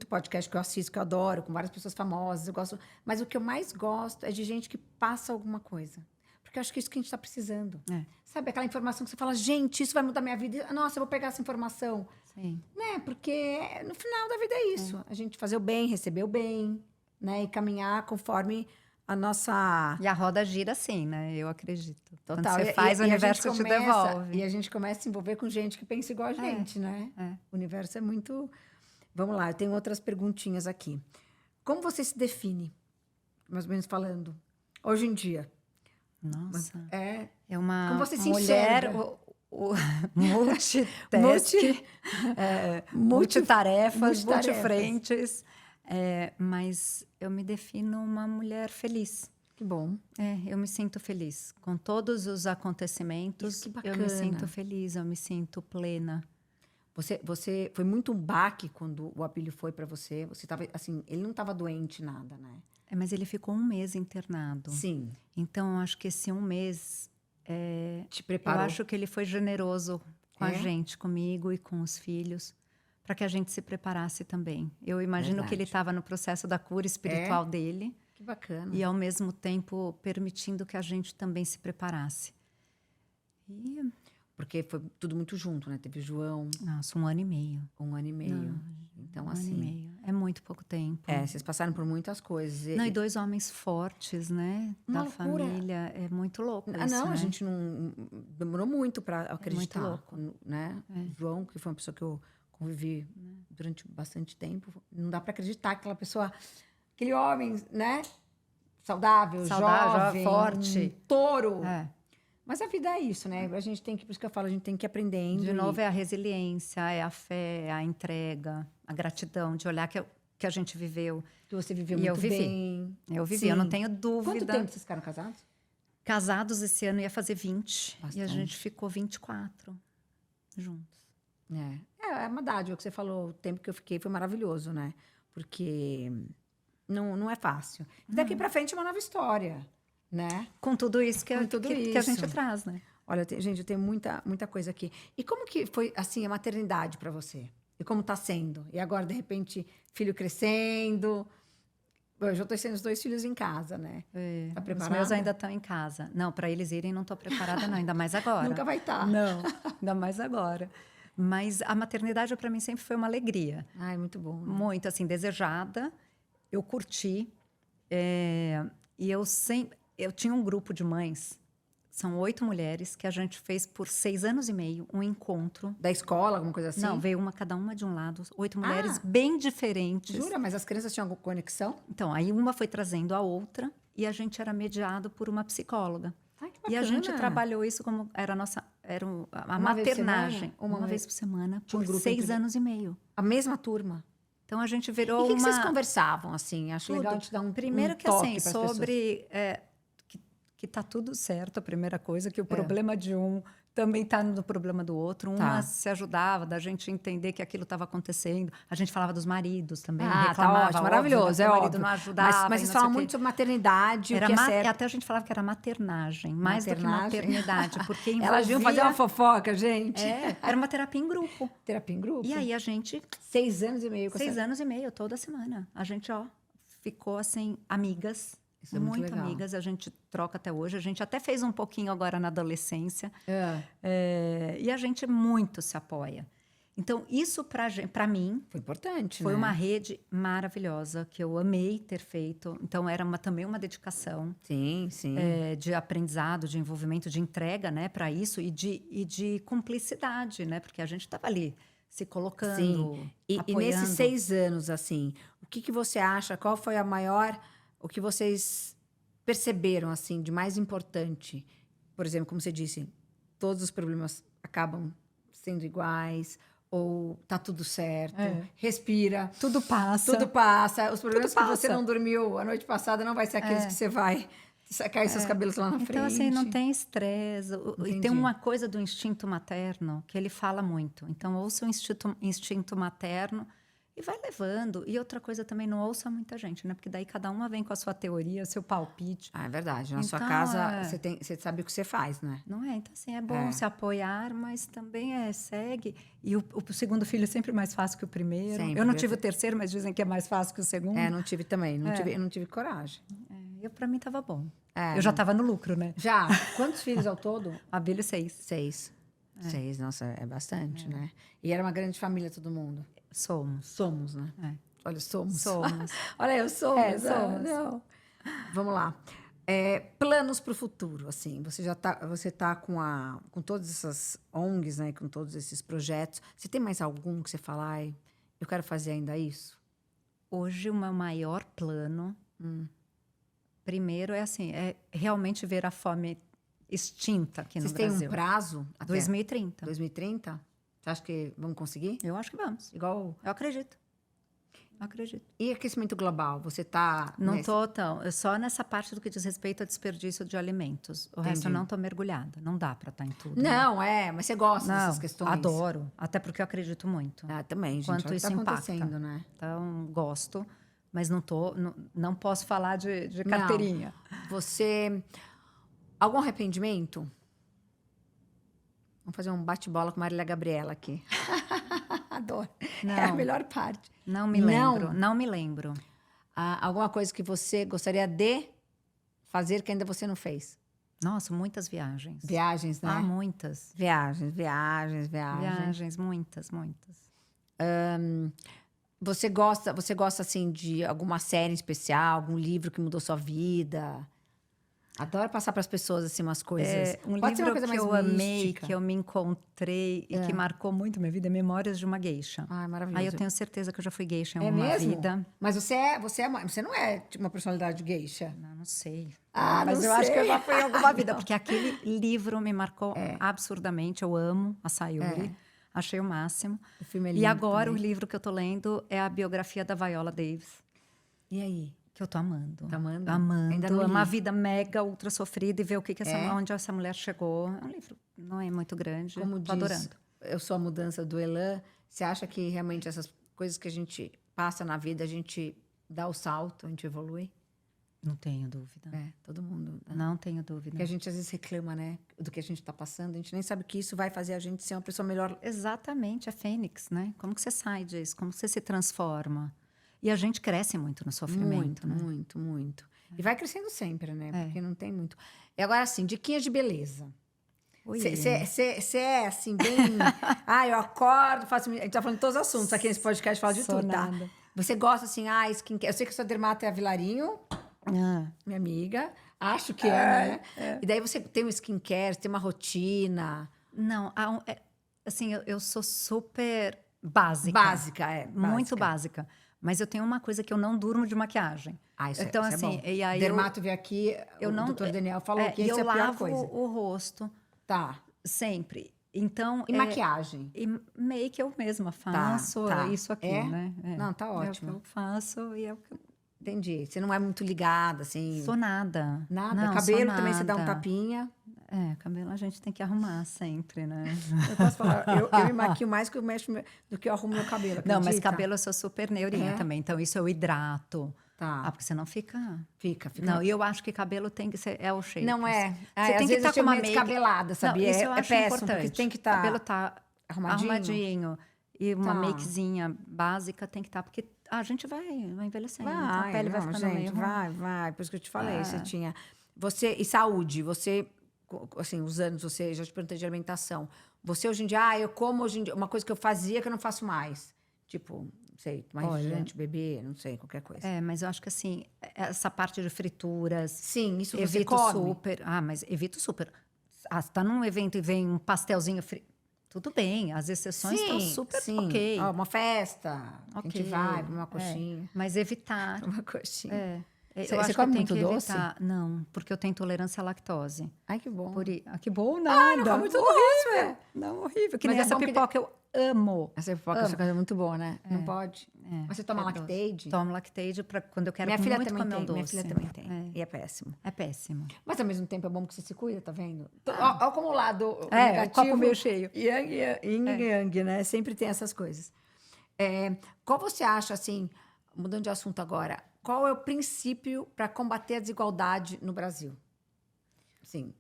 podcast que eu assisto, que eu adoro, com várias pessoas famosas. Eu gosto, mas o que eu mais gosto é de gente que passa alguma coisa. Porque eu acho que é isso que a gente está precisando. Sabe, aquela informação que você fala, gente, isso vai mudar minha vida. Nossa, eu vou pegar essa informação. Sim. Né? Porque no final da vida é isso. A gente fazer o bem, receber o bem, né? E caminhar conforme a nossa... E a roda gira assim, né? Eu acredito. Total. Quando você faz, o universo te devolve. E a gente começa a se envolver com gente que pensa igual a gente, né? O universo é muito... Vamos lá, eu tenho outras perguntinhas aqui. Como você se define, mais ou menos falando, hoje em dia? Nossa. É uma como você se mulher enxerga? multitask, multitarefas, multitarefas. multifrentes. Mas eu me defino uma mulher feliz. Que bom. Eu me sinto feliz. Com todos os acontecimentos, Isso, que eu bacana. me sinto feliz, eu me sinto plena. Você foi muito um baque quando o Abílio foi para você. Você tava assim, ele não estava doente nada, né? Mas ele ficou 1 mês internado. Sim. Então, eu acho que esse 1 mês... Te preparou. Eu acho que ele foi generoso com a gente, comigo e com os filhos, para que a gente se preparasse também. Eu imagino que ele estava no processo da cura espiritual dele. Que bacana. E, ao mesmo tempo, permitindo que a gente também se preparasse. E, Porque foi tudo muito junto, né? Teve o João, nossa, 1 ano e meio. 1 ano e meio. Não, Então, 1 ano e assim... meio. É muito pouco tempo. vocês passaram por muitas coisas. Não, e 2 homens fortes, né? Uma Da loucura. família. É muito louco Ah, isso, não, né? a gente não... Demorou muito para acreditar. louco. Né? É. O João, que foi uma pessoa que eu convivi durante bastante tempo, não dá para acreditar que aquela pessoa... Aquele homem, né? Saudável, jovem, forte. um touro. É. Mas a vida é isso, né? A gente tem que, por isso que eu falo, a gente tem que ir aprendendo. De novo, é a resiliência, é a fé, é a entrega, a gratidão de olhar que a gente viveu. Que você viveu E muito eu vivi. bem. Eu vivi, Sim. eu não tenho dúvida. Quanto tempo vocês ficaram casados? Casados esse ano ia fazer 20. E a Bastante. gente ficou 24 juntos. É uma dádiva que você falou. O tempo que eu fiquei foi maravilhoso, né? Porque não é fácil. E daqui pra frente é uma nova história, né? Com tudo isso que, Com tudo que a gente isso. traz, né? Olha, gente, eu tenho muita coisa aqui. E como que foi, assim, a maternidade pra você? E como tá sendo? E agora, de repente, filho crescendo... Eu já tô tendo os 2 filhos em casa, né? Tá Os preparada? meus ainda estão em casa. Não, para eles irem não estou preparada não, ainda mais agora. Nunca vai estar. Não, ainda mais agora. Mas a maternidade para mim sempre foi uma alegria. Ai, muito bom. Né? Muito, assim, desejada. Eu curti. E eu tinha um grupo de mães, são 8 mulheres, que a gente fez por 6 anos e meio, um encontro. Da escola, alguma coisa assim? Não, veio cada uma de um lado, 8 mulheres Ah, bem diferentes. Jura? Mas as crianças tinham alguma conexão? Então, aí uma foi trazendo a outra e a gente era mediado por uma psicóloga. Ai, que bacana. E a gente trabalhou isso como era a nossa, a Uma vez por maternagem. semana? Uma vez por semana, Tinha um por grupo 6 entre- anos e meio. A mesma turma. Então a gente E virou o que uma... vocês conversavam, assim? Acho legal Tudo. te dar um Primeiro um que toque assim, pras pessoas. sobre que tá tudo certo, a primeira coisa, que o problema de um também está no problema do outro. Uma Tá. se ajudava, da gente entender que aquilo estava acontecendo. A gente falava dos maridos também, Tá reclamava, ótimo, óbvio, maravilhoso, né, é que o marido óbvio. não ajudava. Mas e vocês não sei falam o quê. muito sobre maternidade, Era o que é certo. até a gente falava que era maternagem, mais do que Maternagem. maternidade, porque envolvia... Elas iam fazer uma fofoca, gente. Era uma terapia em grupo. Terapia em grupo. E aí a gente 6 anos e meio com 6 essa... anos e meio, toda semana. A gente, ficou assim, amigas. Isso é muito muito legal. amigas. A gente troca até hoje. A gente até fez um pouquinho agora na adolescência. E a gente muito se apoia. Então, isso para mim Foi importante, foi né? uma rede maravilhosa que eu amei ter feito. Então, era também uma dedicação Sim, sim. de aprendizado, de envolvimento, de entrega, né, para isso e de cumplicidade, né, porque a gente estava ali se colocando, Sim. E apoiando. nesses 6 anos, assim, o que você acha? Qual foi o que vocês perceberam, assim, de mais importante? Por exemplo, como você disse, todos os problemas acabam sendo iguais, ou tá tudo certo, respira, Tudo passa. tudo passa. Os problemas Tudo que você passa. não dormiu a noite passada não vai ser aqueles que você vai cair seus cabelos lá na frente. Então, assim, não tem estresse. E Entendi. tem uma coisa do instinto materno que ele fala muito. Então, ouça o instinto materno e vai levando. E outra coisa também, não ouça muita gente, né? Porque daí cada uma vem com a sua teoria, seu palpite. Ah, é verdade. Na sua Então, casa, você sabe o que você faz, né? Não é? Então, assim, é bom se apoiar, mas também segue. E o segundo filho é sempre mais fácil que o primeiro. Sempre. Eu não tive o terceiro, mas dizem que é mais fácil que o segundo. Não tive também. Eu não tive coragem. Para mim, estava bom. É, Eu já estava no lucro, né? Já? Quantos filhos ao todo? Abelho 6. 6. 6, nossa, é bastante, né? E era uma grande família, todo mundo. Somos, né? É. Olha, somos. Somos. Olha, eu somos. somos. Não. Vamos lá. Planos para o futuro, assim. Você tá com todas essas ONGs, né? Com todos esses projetos. Você tem mais algum que você fala, ai, eu quero fazer ainda isso? Hoje, o meu maior plano, primeiro, é realmente ver a fome extinta aqui no Vocês têm Brasil. um prazo? Até 2030. 2030? Você acha que vamos conseguir? Eu acho que vamos. Igual... Eu acredito. Acredito. E aquecimento global? Você tá... Não estou só nessa parte do que diz respeito a desperdício de alimentos. O resto eu não estou mergulhada. Não dá para estar em tudo. Não, mas você gosta Não, dessas questões? adoro. Até porque eu acredito muito. Também, gente. Quanto Olha o que isso tá impacta. acontecendo, né? Então, gosto. Mas não posso falar de carteirinha. Você... Algum arrependimento? Vamos fazer um bate-bola com Marília Gabriela aqui. Adoro. Não. É a melhor parte. Não me lembro. Não me lembro. Alguma coisa que você gostaria de fazer que ainda você não fez? Nossa, muitas viagens. Viagens, né? Muitas. Viagens. Viagens, muitas. Você gosta assim de alguma série especial, algum livro que mudou sua vida? Adoro passar para as pessoas assim umas coisas. Um Pode ser uma livro coisa que eu mais amei, mística. que eu me encontrei e que marcou muito minha vida é Memórias de uma Geisha. Ai, maravilhoso. Aí eu tenho certeza que eu já fui geisha em É alguma mesmo? vida. Mas você não é tipo, uma personalidade geisha? Não sei. Ah, Mas não eu acho que eu sei. já fui em alguma vida, porque aquele livro me marcou absurdamente. Eu amo a Sayuri. Achei o máximo. O filme é E lindo agora também. o livro que eu tô lendo é a biografia da Viola Davis. E aí? Que eu tô amando. Tá amando? Amando. Ainda não É uma li. vida mega, ultra sofrida e ver o que onde essa mulher chegou. É um livro, não é muito grande. Como tô diz, adorando. eu sou a mudança do Elan. Você acha que realmente essas coisas que a gente passa na vida, a gente dá o salto, a gente evolui? Não tenho dúvida. Todo mundo. Né? Não tenho dúvida. Porque a gente às vezes reclama, né? Do que a gente está passando. A gente nem sabe que isso vai fazer a gente ser uma pessoa melhor. Exatamente, é fênix, né? Como que você sai disso? Como você se transforma? E a gente cresce muito no sofrimento, Muito, né? muito. E vai crescendo sempre, né? Porque não tem muito. E agora, assim, diquinhas de beleza. Você é, assim, bem... eu acordo, faço... A gente tá falando de todos os assuntos aqui nesse podcast, fala de tudo, tá? Você gosta, assim, skincare. Eu sei que a sua dermato é a Vilarinho, minha amiga. Acho que né? E daí você tem um skincare, tem uma rotina. Não, assim, eu sou super básica. Básica. Muito básica. Mas eu tenho uma coisa que eu não durmo de maquiagem. Então, isso assim, é bom. e aí Dermato veio aqui, o doutor Daniel falou que isso é a pior coisa. Eu lavo o rosto. Tá. Sempre. Então, e maquiagem? E make eu mesma faço. Tá. Isso aqui, né? Não, tá ótimo. É o que eu faço e é o que eu... Entendi. Você não é muito ligada, assim? Sou nada. Nada? Não, cabelo também você dá um tapinha? Cabelo a gente tem que arrumar sempre, né? Eu posso falar, eu me maquio mais que eu mexo do que eu arrumo meu cabelo, acredita? Não, mas cabelo eu sou super neurinha também. Então, isso eu hidrato. Tá. Porque senão fica... Fica. Não, e eu acho que cabelo tem que ser... É o shape. Não é. Você tem que estar com uma make... descabelada, sabia? Não, isso eu acho péssimo, importante. porque tem que estar... cabelo tá arrumadinho. E uma makezinha básica tem que estar... Porque a gente vai envelhecendo. A pele vai ficando meio... Vai. Por isso que eu te falei. Você tinha... E saúde, você... Assim, os anos, você já te perguntei de alimentação. Você hoje em dia, eu como hoje em dia... Uma coisa que eu fazia que eu não faço mais. Tipo... Não sei, tomar refrigerante, beber, não sei, qualquer coisa. Mas eu acho que assim, essa parte de frituras... Sim, isso você evito come? super. Mas evito super. Você tá num evento e vem um pastelzinho frito. Tudo bem, as exceções estão super ok. Uma festa, a gente vai pra uma coxinha. Mas evitar. Uma coxinha. Você come muito doce? Não, porque eu tenho intolerância à lactose. Ai, que bom. Que bom nada. Não come muito doce, Não, horrível. Que mas nem essa pipoca eu amo. Essa pipoca é uma coisa muito boa, né? Não pode. Mas você toma Lactaid? Tomo Lactaid quando eu quero minha filha muito também comer um doce. Minha filha também tem. E é péssimo. É péssimo. Mas ao mesmo tempo é bom porque você se cuida, tá vendo? Olha como o lado negativo. O copo meio cheio. Yin e yang, né? Sempre tem essas coisas. Qual você acha, assim, mudando de assunto agora, qual é o princípio para combater a desigualdade no Brasil? Assim, o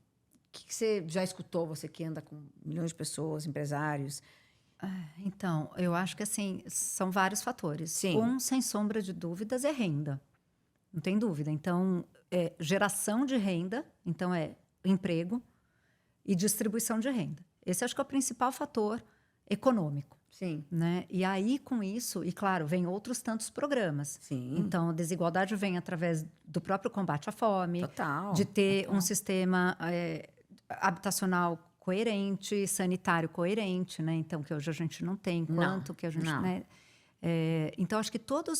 que você já escutou, você que anda com milhões de pessoas, empresários? Então, eu acho que assim, são vários fatores. Sim. Sem sombra de dúvidas, é renda. Não tem dúvida. Então, geração de renda, então emprego e distribuição de renda. Esse acho que é o principal fator econômico. Sim. Né? E aí, com isso, e claro, vem outros tantos programas. Sim. Então, a desigualdade vem através do próprio combate à fome, Total. de ter um sistema habitacional coerente, sanitário coerente, né? Então, que hoje a gente não tem, quanto que a gente... Né? Então, acho que todo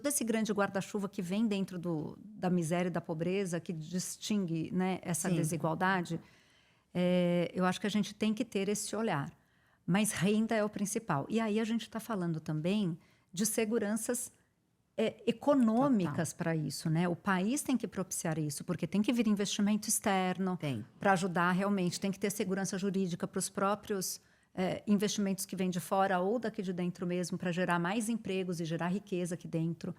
esse grande guarda-chuva que vem dentro da miséria e da pobreza, que distingue, né, essa desigualdade, eu acho que a gente tem que ter esse olhar. Mas renda é o principal. E aí a gente está falando também de seguranças econômicas para isso, né? O país tem que propiciar isso, porque tem que vir investimento externo para ajudar realmente. Tem que ter segurança jurídica para os próprios investimentos que vêm de fora ou daqui de dentro mesmo, para gerar mais empregos e gerar riqueza aqui dentro.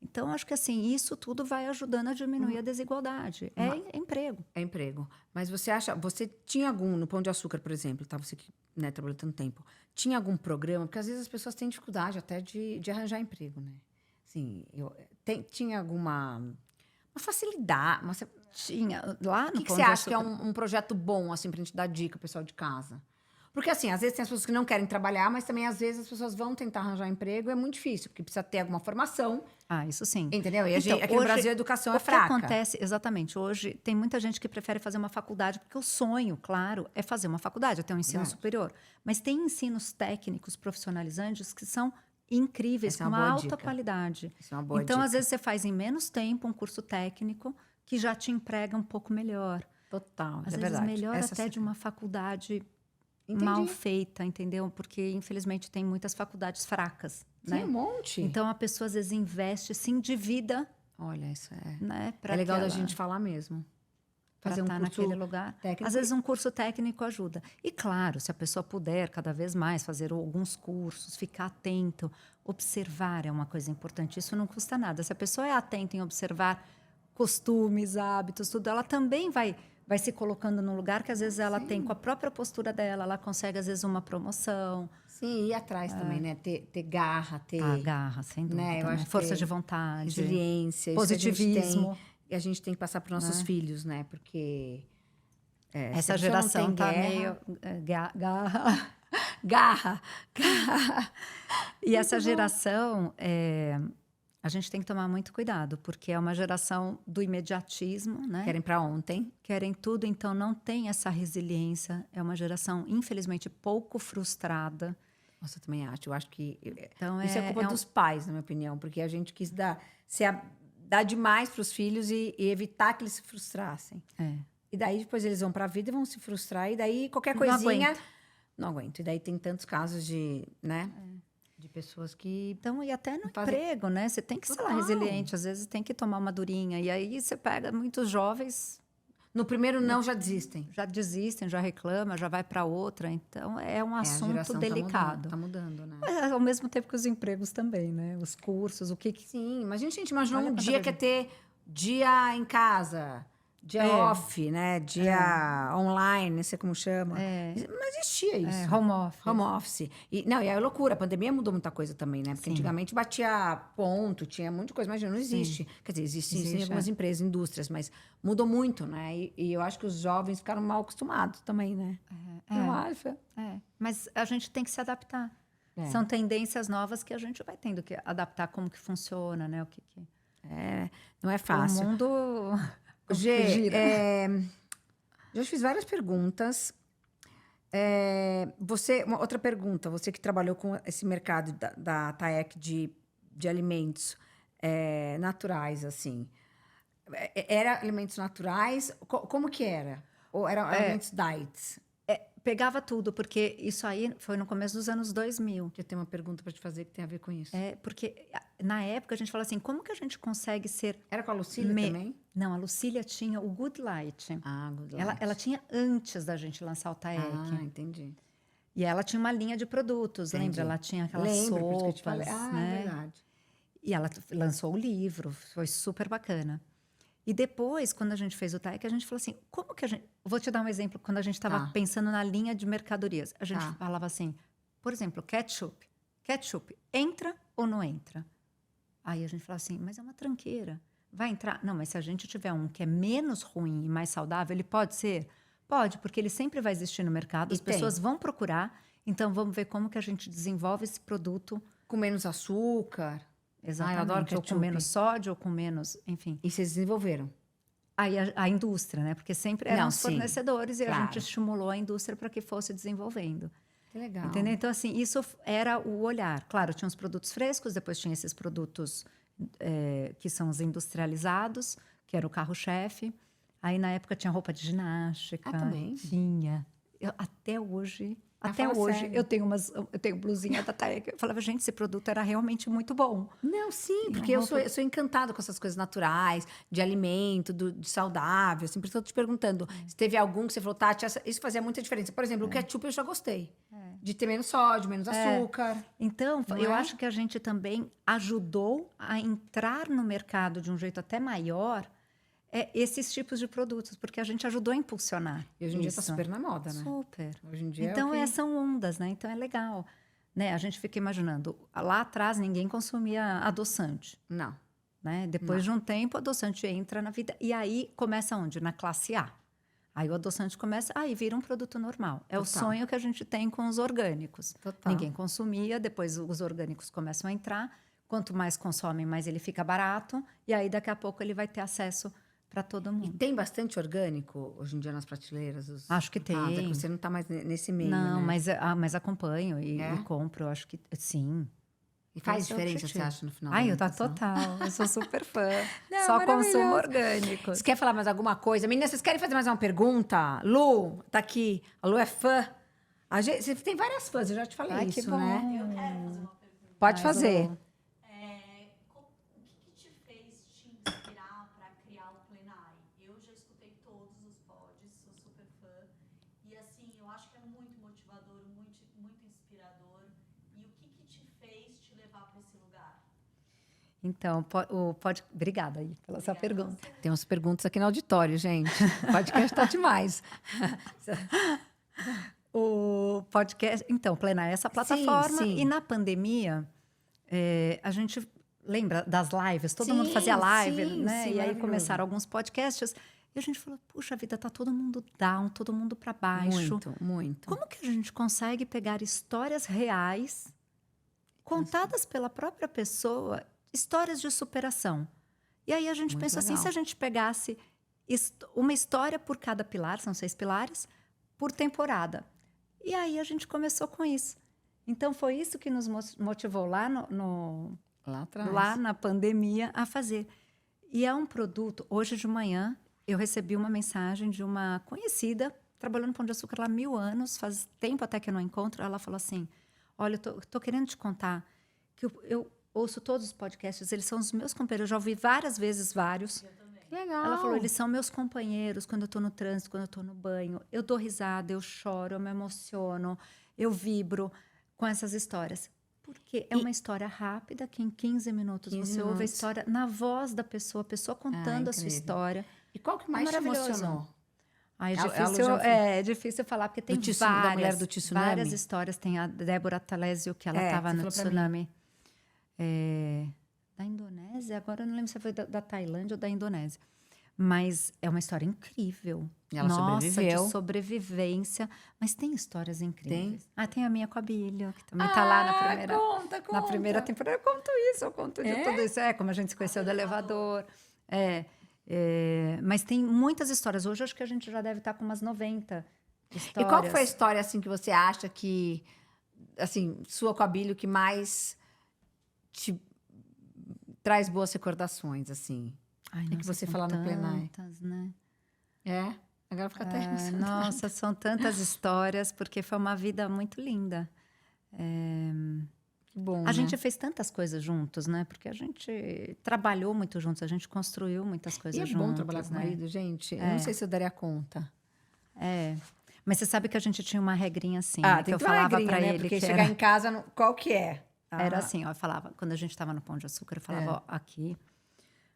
Então, acho que assim, isso tudo vai ajudando a diminuir a desigualdade. É emprego. É emprego. Mas você acha... Você tinha algum, no Pão de Açúcar, por exemplo, tá? Você que trabalhou tanto tempo. Tinha algum programa? Porque às vezes as pessoas têm dificuldade até de arranjar emprego, né? Sim, tinha alguma uma facilidade? Tinha lá O no que Pão você de acha que é Açúcar. um projeto bom, assim, pra gente dar dica pro pessoal de casa? Porque, assim, às vezes tem as pessoas que não querem trabalhar, mas também, às vezes, as pessoas vão tentar arranjar emprego, é muito difícil, porque precisa ter alguma formação, Ah, isso sim. entendeu? E Então, aqui no hoje, Brasil a educação o é que fraca. acontece, exatamente, hoje tem muita gente que prefere fazer uma faculdade, porque o sonho, claro, é fazer uma faculdade, é ter um ensino Verdade. superior. Mas tem ensinos técnicos profissionalizantes que são incríveis, Essa é com uma uma boa alta dica. qualidade. Isso é uma boa Então, às dica. vezes, você faz em menos tempo um curso técnico que já te emprega um pouco melhor. Total, Às é vezes, verdade. melhor Essa até você de tem. uma faculdade mal Entendi. feita, entendeu? Porque, infelizmente, tem muitas faculdades fracas, Tem um né? monte. Então, a pessoa, às vezes, investe, se endivida, Olha, isso é... né? É legal da gente falar mesmo. Para Fazer um estar curso naquele lugar. técnico. Às vezes, um curso técnico ajuda. E, claro, se a pessoa puder cada vez mais fazer alguns cursos, ficar atento, observar é uma coisa importante. Isso não custa nada. Se a pessoa é atenta em observar costumes, hábitos, tudo, ela também vai se colocando num lugar que, às vezes, ela tem, com a própria postura dela, ela consegue, às vezes, uma promoção. Sim, ir atrás também, né? Ter garra, ter... A garra, sem né? dúvida, Eu né? acho que Força de vontade, resiliência, isso positivismo. a gente tem que passar para nossos filhos, né? Porque se a Essa pessoa não geração tem tá guerra, meio garra. garra. E essa geração, a gente tem que tomar muito cuidado, porque é uma geração do imediatismo, né? Querem para ontem. Querem tudo, então não tem essa resiliência. É uma geração, infelizmente, pouco frustrada. Nossa, eu também acho. Eu acho que Então, isso é culpa dos pais, na minha opinião, porque a gente quis dar demais para os filhos e evitar que eles se frustrassem. E daí depois eles vão para a vida e vão se frustrar, e daí qualquer Não coisinha aguento. não aguento. E daí tem tantos casos de, né? De pessoas que Então, e até no fazem- emprego, né? Você tem que ser lá Total. resiliente, às vezes tem que tomar uma durinha. E aí você pega muitos jovens, no primeiro não já desistem. já desistem, já reclamam, já vai para outra. Então, é um A assunto geração delicado. tá mudando, né? Mas, ao mesmo tempo que os empregos também, né? Os cursos, o que Sim, mas a gente imaginou Olha um quanta dia que ia ter dia em casa, dia off, né? Dia online, não sei como chama. Não existia isso. home office. Home office. E aí é loucura. A pandemia mudou muita coisa também, né? Porque Sim. antigamente batia ponto, tinha muita coisa. Imagina, não existe. Quer dizer, existe sim, em algumas empresas, indústrias, mas mudou muito, né? E eu acho que os jovens ficaram mal acostumados também, né? Eu acho. Mas a gente tem que se adaptar. São tendências novas que a gente vai tendo que adaptar como que funciona, né? O que Não é fácil. O mundo Gê, gira. já te fiz várias perguntas. Uma outra pergunta, você que trabalhou com esse mercado da TAEC de alimentos naturais, assim. Era alimentos naturais? Como que era? Ou eram alimentos diets? Pegava tudo, porque isso aí foi no começo dos anos 2000. Eu tenho uma pergunta para te fazer que tem a ver com isso. Porque na época a gente fala assim, como que a gente consegue ser... Era com a Lucília também? Não, a Lucília tinha o Good Light. Ah, Good Light. Ela tinha antes da gente lançar o TAEC. Ah, entendi. E ela tinha uma linha de produtos, Entendi. lembra? Ela tinha aquelas Lembro, por isso que eu te sopas, falei. né? É verdade. E ela lançou o livro, foi super bacana. E depois, quando a gente fez o TAEC, a gente falou assim, como que a gente... Vou te dar um exemplo, quando a gente estava pensando na linha de mercadorias. A gente falava assim, por exemplo, ketchup. Ketchup, entra ou não entra? Aí a gente falava assim, mas é uma tranqueira. Vai entrar? Não, mas se a gente tiver um que é menos ruim e mais saudável, ele pode ser? Pode, porque ele sempre vai existir no mercado, as pessoas vão procurar. Então, vamos ver como que a gente desenvolve esse produto. Com menos açúcar. Exatamente, eu adoro ou ketchup. com menos sódio, ou com menos, enfim. E vocês desenvolveram? Aí a indústria, né? Porque sempre eram os fornecedores e a gente claro. estimulou a indústria para que fosse desenvolvendo. Que legal. Entendeu? Então, assim, isso era o olhar. Claro, tinha os produtos frescos, depois tinha esses produtos que são os industrializados, que era o carro-chefe. Aí, na época, tinha roupa de ginástica. Também? Tinha. Até hoje... sério. eu tenho blusinha da TAEC. Eu falava, gente, esse produto era realmente muito bom. Não, sim, porque eu sou encantada com essas coisas naturais, de alimento, de saudável. Assim, por isso eu tô te perguntando, se teve algum que você falou, Tati, isso fazia muita diferença. Por exemplo, o ketchup eu já gostei. De ter menos sódio, menos açúcar. Então, eu acho que a gente também ajudou a entrar no mercado de um jeito até maior esses tipos de produtos, porque a gente ajudou a impulsionar. E hoje em dia tá super na moda, né? Super. Hoje em dia então, são ondas, né? Então, é legal. né? A gente fica imaginando, lá atrás ninguém consumia adoçante, Não. né? Depois de um tempo, o adoçante entra na vida. E aí começa onde? Na classe A. Aí o adoçante começa, aí vira um produto normal. É o Total. sonho que a gente tem com os orgânicos. Total. Ninguém consumia, depois os orgânicos começam a entrar. Quanto mais consomem, mais ele fica barato. E aí, daqui a pouco, ele vai ter acesso para todo E mundo. tem bastante orgânico hoje em dia nas prateleiras? Acho que tem. É que você não está mais nesse meio, Não, né? mas acompanho e compro. Eu acho que sim. E faz Esse é o diferença, você objetivo. acha, no final da Ai, eu tá alimentação? total. Eu sou super fã. Não, Só maravilhoso. consumo orgânico. Você quer falar mais alguma coisa? Meninas, vocês querem fazer mais uma pergunta? Lu, tá aqui. A Lu é fã. Você tem várias fãs, eu já te falei Ai, isso, que bom. né? Eu quero fazer uma pergunta. Pode Ai, fazer. Lu. O que te fez te inspirar para criar o Plenai? Eu já escutei todos os pods, sou super fã. E assim, eu acho que é muito motivador, muito inspirador. E o que te fez te levar para esse lugar? Então, obrigada aí pela sua pergunta. Tem umas perguntas aqui no auditório, gente. O podcast tá demais. O podcast, então, Plena é essa plataforma. sim. E na pandemia, a gente lembra das lives, todo Sim, mundo fazia live, sim, né? sim, E aí maravilhoso. começaram alguns podcasts. E a gente falou, puxa vida, tá todo mundo down, todo mundo para baixo. Muito, muito. Como que a gente consegue pegar histórias reais, contadas pela própria pessoa, histórias de superação? E aí a gente Muito pensou assim, legal. se a gente pegasse uma história por cada pilar, são 6 pilares, por temporada. E aí a gente começou com isso. Então foi isso que nos motivou lá Lá atrás. lá na pandemia a fazer. E é um produto, hoje de manhã eu recebi uma mensagem de uma conhecida, trabalhando no Pão de Açúcar lá há 1000 anos, faz tempo até que eu não encontro, ela falou assim, olha, eu tô querendo te contar que eu ouço todos os podcasts, eles são os meus companheiros, eu já ouvi várias vezes vários. Que legal. Ela falou, eles são meus companheiros quando eu estou no trânsito, quando eu estou no banho. Eu dou risada, eu choro, eu me emociono, eu vibro com essas histórias. Porque é uma história rápida, que em 15 minutos 15 você ouve a minutos. história na voz da pessoa, a pessoa contando a sua incrível. história. E qual que mais te maravilhoso. emocionou? Aí A Lu já ouviu. é difícil falar, porque tem Da mulher do tsunami? várias histórias. Tem a Débora Talésio, que ela É, estava você no falou pra mim. tsunami da Indonésia, agora eu não lembro se foi da Tailândia ou da Indonésia. Mas é uma história incrível. E ela Nossa, sobreviveu. de sobrevivência. Mas tem histórias incríveis. Tem? Tem a minha com a Bíblia, que também está lá Conta. na primeira temporada. Eu conto isso, eu conto de tudo isso. Como a gente se conheceu do elevador. Mas tem muitas histórias. Hoje acho que a gente já deve estar com umas 90 histórias. E qual que foi a história, assim, que você acha que, assim, sua com a Bíblia, que mais te traz boas recordações, assim? Ai, que nossa, você são fala no Plenai? tantas, né? É? Agora fica até emocionada. Nossa, são tantas histórias, porque foi uma vida muito linda. Que bom, A gente fez tantas coisas juntos, né? Porque a gente trabalhou muito juntos, a gente construiu muitas coisas E é juntos. bom trabalhar com o né? marido, gente. Eu não sei se eu daria conta. Mas você sabe que a gente tinha uma regrinha assim, né? Que tem eu que ter uma falava regrinha, para né? ele Porque que chegar em casa, qual que é? era assim, ó, eu falava, quando a gente estava no Pão de Açúcar, eu falava, ó, aqui,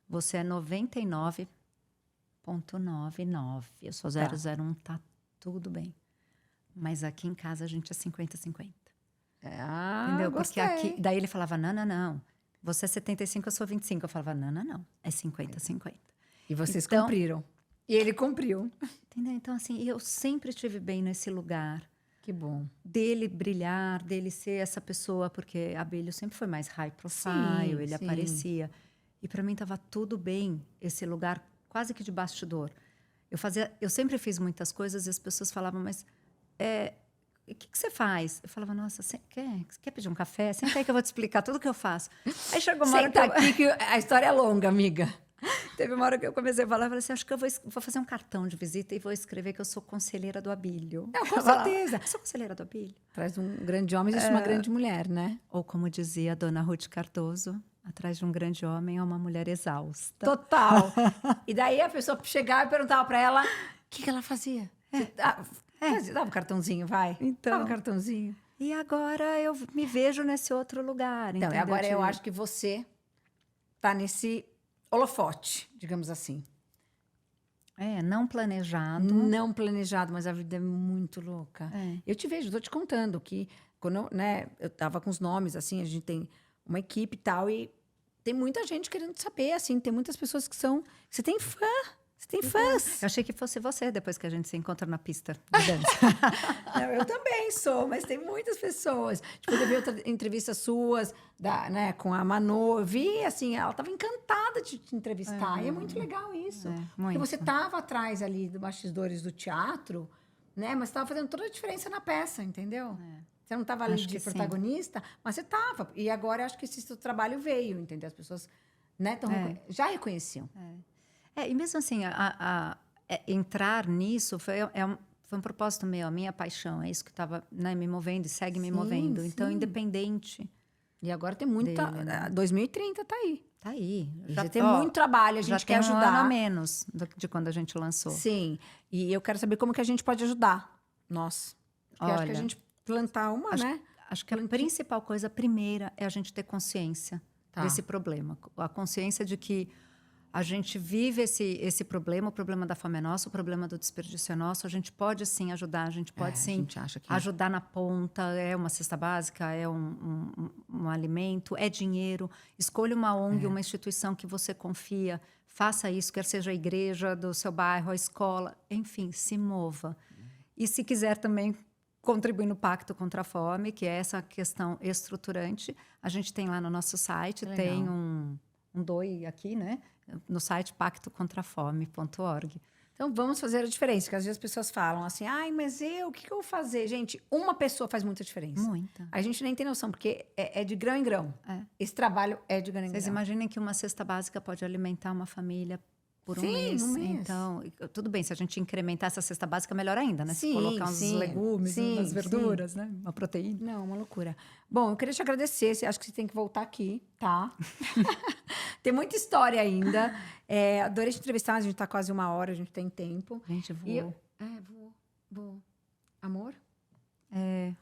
você é 99,99. Eu sou 001, tá tudo bem. Mas aqui em casa a gente é 50-50. Entendeu? Porque aqui, daí ele falava, não. Você é 75, eu sou 25. Eu falava, não. É 50-50. E vocês Então- cumpriram. E ele cumpriu. Entendeu? Então, assim, eu sempre estive bem nesse lugar. Que bom. Dele brilhar, dele ser essa pessoa, porque a Bíblia sempre foi mais high profile, Sim, ele sim. aparecia. E para mim estava tudo bem, esse lugar quase que de bastidor. Eu sempre fiz muitas coisas e as pessoas falavam, mas o que você faz? Eu falava, nossa, você quer pedir um café? Senta aí que eu vou te explicar tudo o que eu faço. Aí chegou uma hora que Senta aqui que a história é longa, amiga. Teve uma hora que eu comecei a falar, eu falei assim, acho que eu vou fazer um cartão de visita e vou escrever que eu sou conselheira do Abílio. Não, com Eu falava, certeza. Eu sou conselheira do Abílio. Atrás de um grande homem existe uma grande mulher, né? Ou como dizia a dona Ruth Cardoso, atrás de um grande homem é uma mulher exausta. Total. E daí a pessoa chegava e perguntava pra ela o que ela fazia. Dava um cartãozinho, vai. Então. Dava um cartãozinho. E agora eu me vejo nesse outro lugar. Então, e entendeu? agora eu acho que você tá nesse holofote, digamos assim. Não planejado. Não planejado, mas a vida é muito louca. É. Eu te vejo, tô te contando que quando eu tava com os nomes, assim, a gente tem uma equipe e tal, e tem muita gente querendo saber, assim, tem muitas pessoas que são... Você tem fã, você tem fãs. Eu achei que fosse você depois que a gente se encontra na pista de dança. Não, eu também sou, mas tem muitas pessoas. Tipo, eu vi outra entrevista suas, com a Manu, eu vi, assim, ela tava encantada de te entrevistar, e é muito legal isso. Porque muito. você tava atrás ali dos bastidores do teatro, né, mas tava fazendo toda a diferença na peça, entendeu? Você não estava ali Acho de que sim. protagonista, mas você estava. E agora eu acho que esse seu trabalho veio, entendeu? As pessoas, né, já reconheciam. E mesmo assim, entrar nisso foi um propósito meu, a minha paixão. É isso que estava, né, me movendo e segue me Sim, movendo. Então, sim. independente. E agora tem muita... Dele, né? 2030 tá aí. Tá aí. Já tem muito trabalho, a já gente quer tem um ajudar. ano a menos de quando a gente lançou. Sim. E eu quero saber como que a gente pode ajudar nós. Porque eu acho que a Olha, gente plantar uma, né? Acho que a principal coisa, a primeira, é a gente ter consciência desse problema. A consciência de que a gente vive esse problema, o problema da fome é nosso, o problema do desperdício é nosso. A gente pode sim ajudar, a gente pode A sim gente acha que... ajudar na ponta. É uma cesta básica, é um alimento, é dinheiro. Escolha uma ONG, uma instituição que você confia. Faça isso, quer seja a igreja do seu bairro, a escola. Enfim, se mova. E se quiser também contribuir no Pacto contra a Fome, que é essa questão estruturante, a gente tem lá no nosso site, Legal. tem um DOI aqui, né? No site pactocontrafome.org. Então, vamos fazer a diferença. Porque às vezes as pessoas falam assim, ai, mas o que eu vou fazer? Gente, uma pessoa faz muita diferença. Muita. A gente nem tem noção, porque é de grão em grão. Esse trabalho é de grão em Vocês grão. imaginem que uma cesta básica pode alimentar uma família por um Sim, mês. um mês. Então, tudo bem, se a gente incrementar essa cesta básica, melhor ainda, né? Se Sim, colocar uns sim, legumes, sim, umas verduras, né? Uma proteína. Não, uma loucura. Bom, eu queria te agradecer. Acho que você tem que voltar aqui, tá? Tem muita história ainda. Adorei te entrevistar, mas a gente tá quase 1 hora, a gente tem tempo. Gente, voou. Vou. Amor?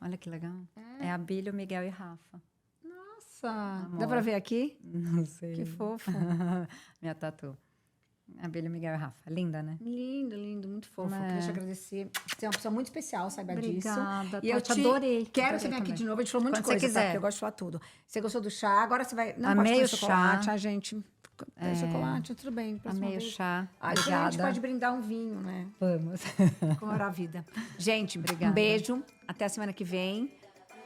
Olha que legal. É Abílio, Miguel e Rafa. Nossa! Amor. Dá pra ver aqui? Não sei. Que fofo. Minha tatu. Abílio, Miguel e Rafa. Linda, né? Lindo, lindo, muito fofo. É. Eu queria te agradecer. Você é uma pessoa muito especial, saiba disso. Obrigada. E eu te adorei. Quero que você venha aqui de novo. A gente falou um monte de Quando você coisa, tá? quiser. Porque eu gosto de falar tudo. Você gostou do chá? Agora você vai... Não Amei pode o comer chocolate, chá. gente. Chocolate, tudo bem. próxima Amei o vez. chá. Depois a gente Obrigada. pode brindar um vinho, né? Vamos. Comemorar a vida. Gente, Obrigada. um beijo. Até a semana que vem.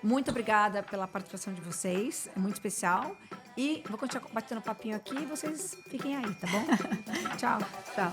Muito obrigada pela participação de vocês. É muito especial. E vou continuar batendo papinho aqui e vocês fiquem aí, tá bom? Tchau. Tchau.